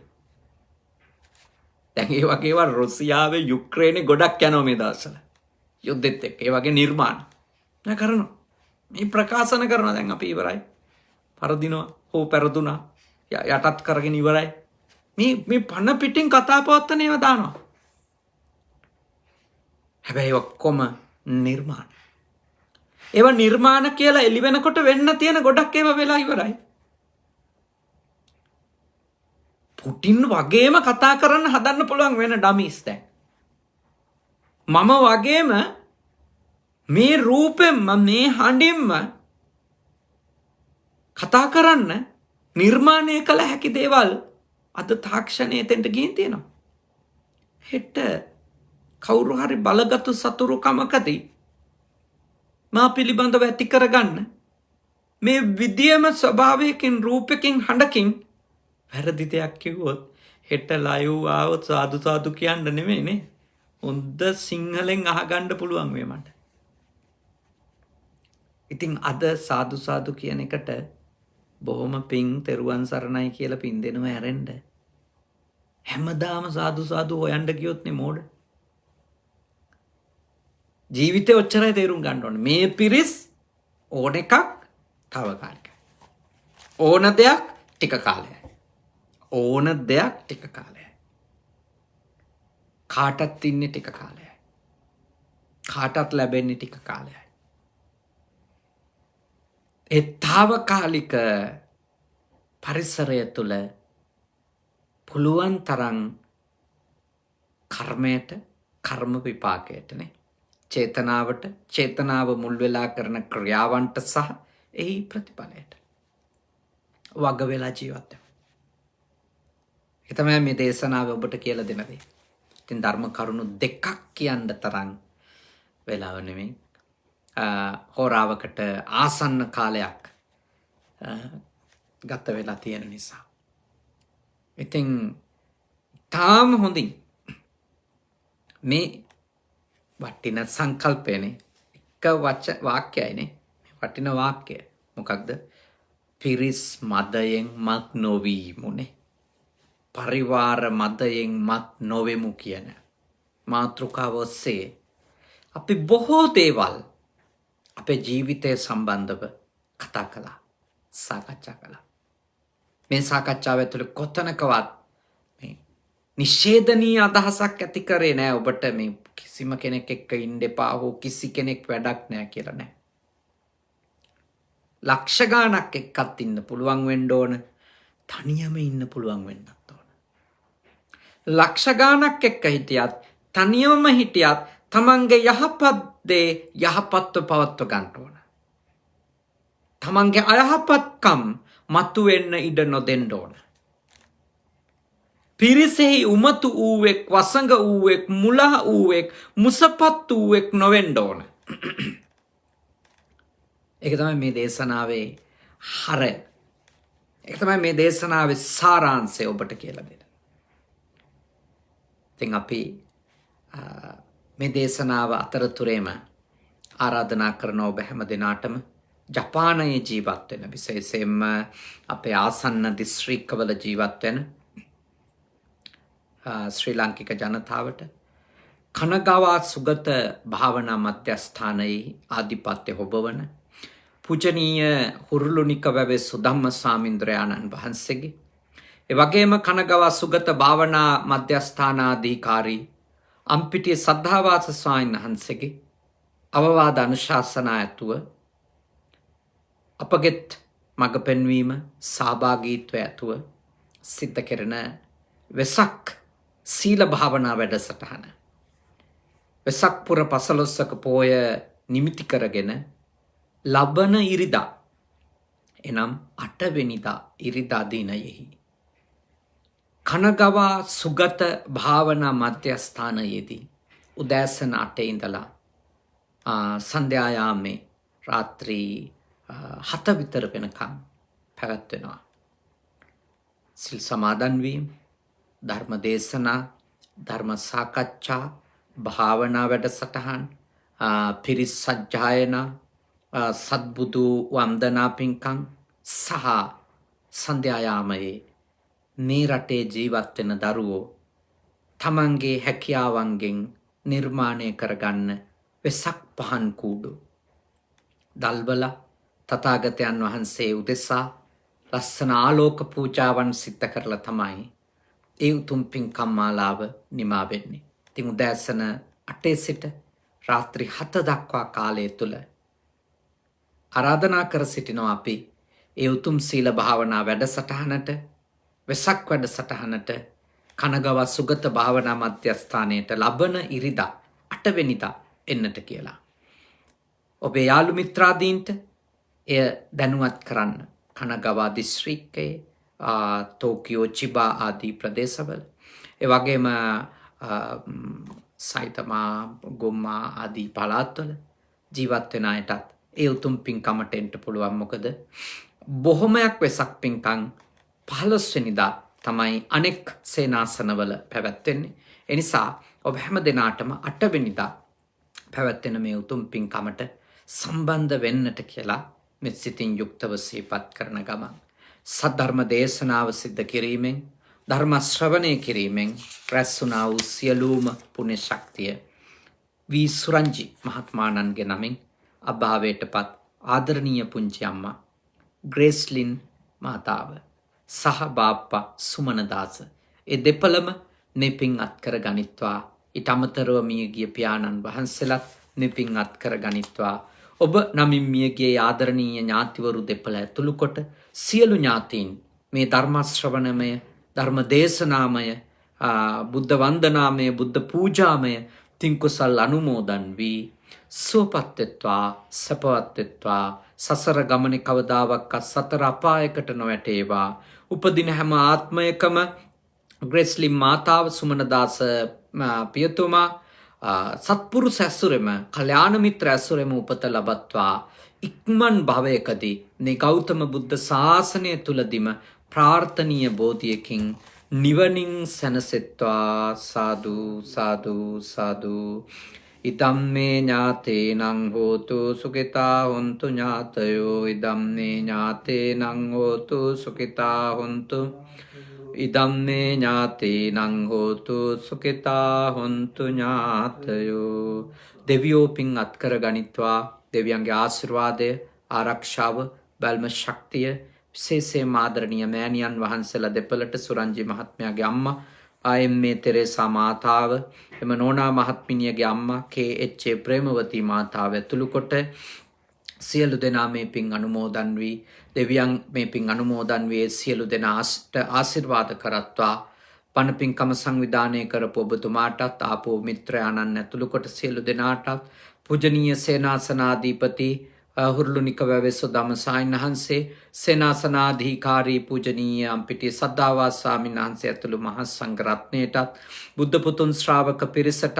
දැන් ඒ වගේ ඒවා රුසියාවේ යුක්‍රේනයේ ගොඩක් යනවා මේ දවස්වල. යුද්ධෙත් එක්ක ඒ වගේ නිර්මාණ නෑ කරනවා. මේ ප්‍රකාශන කරනවා දැන් අපි ඉවරයි. පරදිනවා හෝ පෙරදුනා යටත් කරගෙන ඉවරයි. මේ පන පිටින් කතා පවත්තන ඒවා දානවා. හැබැයි ඔක්කොම නිර්මාණ. ඒවා නිර්මාණ කියලා එළි වෙනකොට වෙන්න තියෙන ගොඩක් ඒවා වෙලා ඉවරයි. පුටින් වගේම කතා කරන්න හදන්න පුළුවන් වෙන ඩමීස් දැන්. මම වගේම මේ රූපෙන්ම මේ හඬින්ම කතා කරන්න නිර්මාණය කළ හැකි දේවල් අද තාක්ෂණය එතෙන්ට ගිහින් තියෙනවා. හෙට කවුරු හරි බලගත්තු සතුරුකමකදී මා පිළිබඳව ඇති කරගන්න මේ විදියම ස්වභාවයකින් රූපකින් හඬකින් වැරදි දෙයක් කිව්වොත් හෙට ලයිව් ආවොත් සාදු සාදු කියන්න නෙමෙයිනේ. හොඳ සිංහලෙන් අහගන්න පුළුවන් වේ මට. ඉතින් අද සාදු සාදු කියන එකට බොහොම පිං තෙරුවන් සරණයි කියලා පින් දෙනවා ඇරෙන්න. හැමදාම සාදු සාදු හොයන්න ගියොත් නේ මෝඩ. ජීවිතේ ඔච්චරයි තේරුම් ගන්න ඕනේ. මේ පිරිස් ඕන එකක් తాවකාලිකයි. ඕන දෙයක් ටික කාලයයි. ඕන දෙයක් ටික කාලයයි. කාටත් ඉන්නේ ටික කාලයයි. කාටත් ලැබෙන්නේ ටික කාලයයි. ඒ తాවකාලික පරිසරය තුළ පුළුවන් තරම් කර්මයට කර්ම විපාකයටනේ චේතනාවට චේතනාව මුල් වෙලා කරන ක්‍රියාවන්ට සහ එහි ප්‍රතිඵලයට වග වෙලා ජීවත් වෙන්න. ඒ තමයි මේ දේශනාව ඔබට කියලා දෙන දේ. ඉතින් ධර්ම කරුණු දෙකක් කියන්න තරම් වෙලාව නෙමෙයි. හෝරාවකට ආසන්න කාලයක් ගත වෙලා තියෙන නිසා. ඉතින් තාම හොඳින් මේ වටින සංකල්පයනේ එක වාක්‍යයනේ වටින වාක්‍යය මොකක්ද? පිරිස් මදයෙන් මත් නොවීමුනේ. පරිවාර මදයෙන් මත් නොවෙමු කියන මාතෘකාව ඔස්සේ අපි බොහෝ දේවල් අපේ ජීවිතය සම්බන්ධව කතා කළා, සාකච්ඡා කළා. මේ සාකච්ඡාව ඇතුළේ කොතනකවත් මේ නිෂේධනීය අදහසක් ඇති කරේ නෑ ඔබට මේ කිසිම කෙනෙක් එක්ක ඉන්න එපා හෝ කිසි කෙනෙක් වැඩක් නෑ කියලා නෑ. ලක්ෂ ගාණක් එක්කත් ඉන්න පුළුවන් වෙන්න ඕන. තනියම ඉන්න පුළුවන් වෙන්නත් ඕන. ලක්ෂ ගාණක් එක්ක හිටියත් තනියම හිටියත් තමන්ගේ යහපත් දේ යහපත්ව පවත්ව ගන්න ඕන. තමන්ගේ අයහපත්කම් මතුවෙන්න ඉඩ නොදෙන්න ඕන. පිරිසෙහි උමතු වූවෙක්, වසඟ වූවෙක්, මුලා වූවෙක්, මුසපත් වූවෙක් නොවෙන්න ඕන. ඒක තමයි මේ දේශනාවේ හරය. ඒක තමයි මේ දේශනාවේ සාරාංශය ඔබට කියලා දෙන්න. ඉතින් අපි මේ දේශනාව අතරතුරේම ආරාධනා කරන ඔබ හැම දිනාටම ජපානයේ ජීවත් වෙන විශේෂයෙන්ම අපේ ආසන්න දිස්ත්‍රික්කවල ජීවත් වෙන ශ්‍රී ලාංකික ජනතාවට කනගවා සුගත භාවනා මධ්‍යස්ථානයේ ආධිපත්‍ය හොබවන පූජනීය හුරුළුනික වැවේ සුධම්ම ස්වාමීන්ද්‍රයාණන් වහන්සේගේ එවැගේම කනගවා සුගත භාවනා මධ්‍යස්ථානාධිකාරී අම්පිටිය සද්ධාවාස ස්වාමීන් වහන්සේගේ අවවාද අනුශාසනා ඇතුව අපගෙත් මඟ පෙන්වීම සහභාගීත්වය ඇතුව සිද්ධ කෙරෙන වෙසක් සීල භාවනා වැඩසටහන වෙසක් පුර පසළොස්වක පෝය නිමිති කරගෙන ලබන ඉරිදා එනම් 8 වෙනිදා ඉරිදා දිනයෙහි කනගවා සුගත භාවනා මධ්‍යස්ථානයේදී උදෑසන 8 ඉඳලා සන්ධ්‍යා යාමේ රාත්‍රී 7 විතර වෙනකම් පැවැත්වෙනවා. සිල් සමාදන් වීම, ධර්ම දේශනා, ධර්ම සාකච්ඡා, භාවනා වැඩසටහන්, පිරිස් සජ්ජායනා, සත්බුදු වන්දනා පින්කම් සහ සන්ධ්‍යා යාමයේ මේ රටේ ජීවත් වෙන දරුවෝ තමන්ගේ හැකියාවන්ගෙන් නිර්මාණය කරගන්න වෙසක් පහන් කූඩු දල්වලා තථාගතයන් වහන්සේ උදෙසා ලස්සන ආලෝක පූජාවන් සිද්ධ කරලා තමයි ඒ උතුම් පින්කම් මාලාව නිමා වෙන්නේ. ඉතින් උදෑසන 8 සිට රාත්‍රී 7 දක්වා කාලය තුල ආරාධනා කර සිටිනවා අපි ඒ උතුම් සීල භාවනා වැඩසටහනට වෙසක් වැඩසටහනට කනගවා සුගත භාවනා මධ්‍යස්ථානයට ලබන ඉරිදා 8 වෙනිදා එන්නට කියලා. ඔබේ යාළු මිත්‍රාදීන්ට එය දැනුවත් කරන්න. කනගවා දිස්ත්‍රික්කයේ ටෝකියෝ චිබා ආදී ප්‍රදේශවල ඒ වගේම සයිතමා ගොම්මා ආදී පළාත්වල ජීවත් වෙන අයටත් ඒ උතුම් පින්කමට එන්න පුළුවන්. මොකද බොහොමයක් වෙසක් පින්කම් 15 වෙනිදා තමයි අනෙක් සේනාසනවල පැවැත්වෙන්නේ. ඒ නිසා ඔබ හැම දිනාටම 8 වෙනිදා පැවැත්වෙන මේ උතුම් පින්කමට සම්බන්ධ වෙන්නට කියලා මෙත් සිතින් යුක්තව සිහිපත් කරන ගමන් සද්ධර්ම දේශනාව සිද්ධ කිරීමෙන් ධර්ම ශ්‍රවණය කිරීමෙන් රැස් වුණා වූ සියලුම පුණ්‍ය ශක්තිය වී සුරංජි මහත්මාණන්ගේ නමින් අභාවයටපත් ආදරණීය පුංචි අම්මා ග්‍රේස්ලින් මාතාව සහ බාප්පා සුමනදාස ඒ දෙපළම නෙපින් අත්කර ගනිත්වා. ඊට අමතරව මියගිය පියාණන් වහන්සේලාත් නෙපින් අත්කර ගනිත්වා. ඔබ නමින් මියගිය ආදරණීය ඥාතිවරු දෙපළ ඇතුළු කොට සියලු ඥාතීන් මේ ධර්ම ශ්‍රවණමය, ධර්ම දේශනාමය, බුද්ධ වන්දනාමය, බුද්ධ පූජාමය තින්කුසල් අනුමෝදන් වී සුවපත් වෙත්වා, සපවත් වෙත්වා. සසර ගමනේ කවදාවත් සතර අපායකට නොවැටේවා. උපදින හැම ආත්මයකම ග්‍රේස්ලින් මාතාව සුමනදාස පියතුමා සත්පුරුෂ ඇසුරෙම, කල්යාණ මිත්‍ර ඇසුරෙම උපත ලබත්වා. ඉක්මන් භවයකදී මේ ගෞතම බුද්ධ ශාසනය තුලදීම ප්‍රාර්ථනීය බෝධියකින් නිවනින් සැනසෙත්වා. සාදු සාදු සාදු. ඉදම්මේ ඥාතේනං හෝතු සුඛිතා හොන්තු ඥාතයෝ. ඉදම්මේ ඥාතේනං හෝතු සුඛිතා හොන්තු. ඉදම්මේ ඥාතේනං හෝතු සුඛිතා හොන්තු ඥාතයෝ. දෙවියෝ පින් අත්කර ගනිත්වා. දෙවියන්ගේ ආශිර්වාදය, ආරක්ෂාව, බල්ම ශක්තිය විශේෂයෙන් ආදරණීය මෑණියන් වහන්සේලා දෙපළට සුරංජි මහත්මයාගේ අම්මා ආයම්මේ තෙරේසා මාතාව, එම නෝනා මහත්මිනියගේ අම්මා කේ.එච්.ඒ. ප්‍රේමවතී මාතාව ඇතුළු කොට සියලු දෙනා මේ පින් අනුමෝදන් වී දෙවියන් මේ පින් අනුමෝදන් වී සියලු දෙනාට ආශිර්වාද කරත්වා. පණ පින්කම සංවිධානය කරපු ඔබතුමාටත් ආපෝ මිත්‍රයාණන් ඇතුළු කොට සියලු දෙනාටත් පූජනීය සේනාසනාධිපති හුරුළුනික වැවේ සුධම්ම ස්වාමීන් වහන්සේ, සේනාසනාධිකාරී පූජනීය අම්පිටිය සද්ධාවාස ස්වාමීන් වහන්සේ ඇතුළු මහා සංඝරත්නයටත් බුද්ධ පුතුන් ශ්‍රාවක පිරිසටත්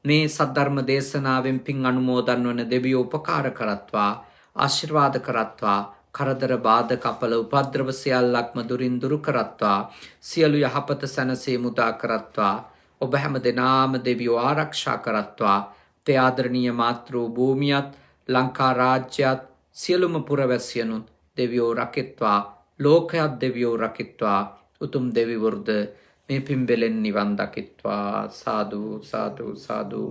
මේ සද්ධර්ම දේශනාවෙන් පින් අනුමෝදන් වන දෙවියෝ උපකාර කරත්වා, ආශිර්වාද කරත්වා. කරදර බාධක අපල උපද්‍රව සියල්ලක්ම දුරින් දුරු කරත්වා. සියලු යහපත සැනසී මුදා කරත්වා. ඔබ හැම දෙනාම දෙවියෝ ආරක්ෂා කරත්වා. තේ ආදරණීය මාතෘ භූමියත්, ලංකා රාජ්‍යත්, සියලුම පුරවැසියනුත් දෙවියෝ රකිත්වා. ලෝකයක් දෙවියෝ රකිත්වා. උතුම් දෙවිවරුද මේ පින්බෙලෙන් නිවන් දකිත්වා. සාදු සාදු සාදු.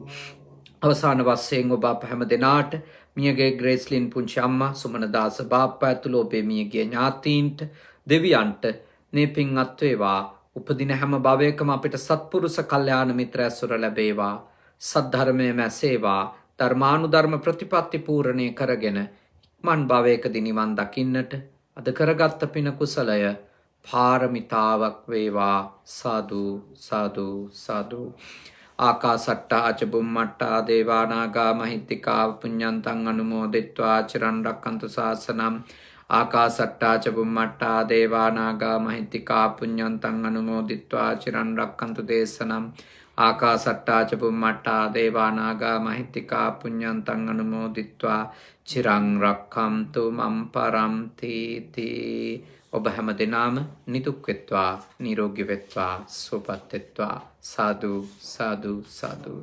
අවසාන වශයෙන් ඔබ අප හැම දෙනාට මියගේ ග්‍රේස්ලින් පුංචි අම්මා සුමනදාස බාප්පා ඇතුළු ඔබේ මියගිය ඥාතීන්ට දෙවියන්ට මේ පින් අත් වේවා. උපදින හැම භවයකම අපිට සත්පුරුෂ කල්යාණ මිත්‍ර ඇසුර ලැබේවා. සද්ධර්මය මැසේවා. ධර්මානුධර්ම ප්‍රතිපත්ති පූර්ණය කරගෙන ඉක්මන් භවයකදී නිවන් දකින්නට අද කරගත්ත පින කුසලය පාරමිතාවක් වේවා. සාදු සාදු සාදු. ආකාසට්ටා ච බුම්මට්ටා දේවා නාග මහිත්‍තිකා පුඤ්ඤන්තං අනුමෝදිත්වා චිරන් රැක්කන්තු ශාසනං. ආකාසට්ටා ච බුම්මට්ටා දේවා නාග මහිත්‍තිකා පුඤ්ඤන්තං අනුමෝදිත්වා චිරන් රැක්කන්තු දේශනං. ආකාසට්ටා ච බුම්මට්ටා දේවා නාග මහිත්‍තිකා පුඤ්ඤන්තං අනුමෝදිත්වා චිරන් රැක්කන්තු මම් පරන්ති තී. ඔබ හැම දෙනාම නිදුක් වෙත්වා, නිරෝගී වෙත්වා, සුවපත් වෙත්වා. සාදු සාදු සාදු.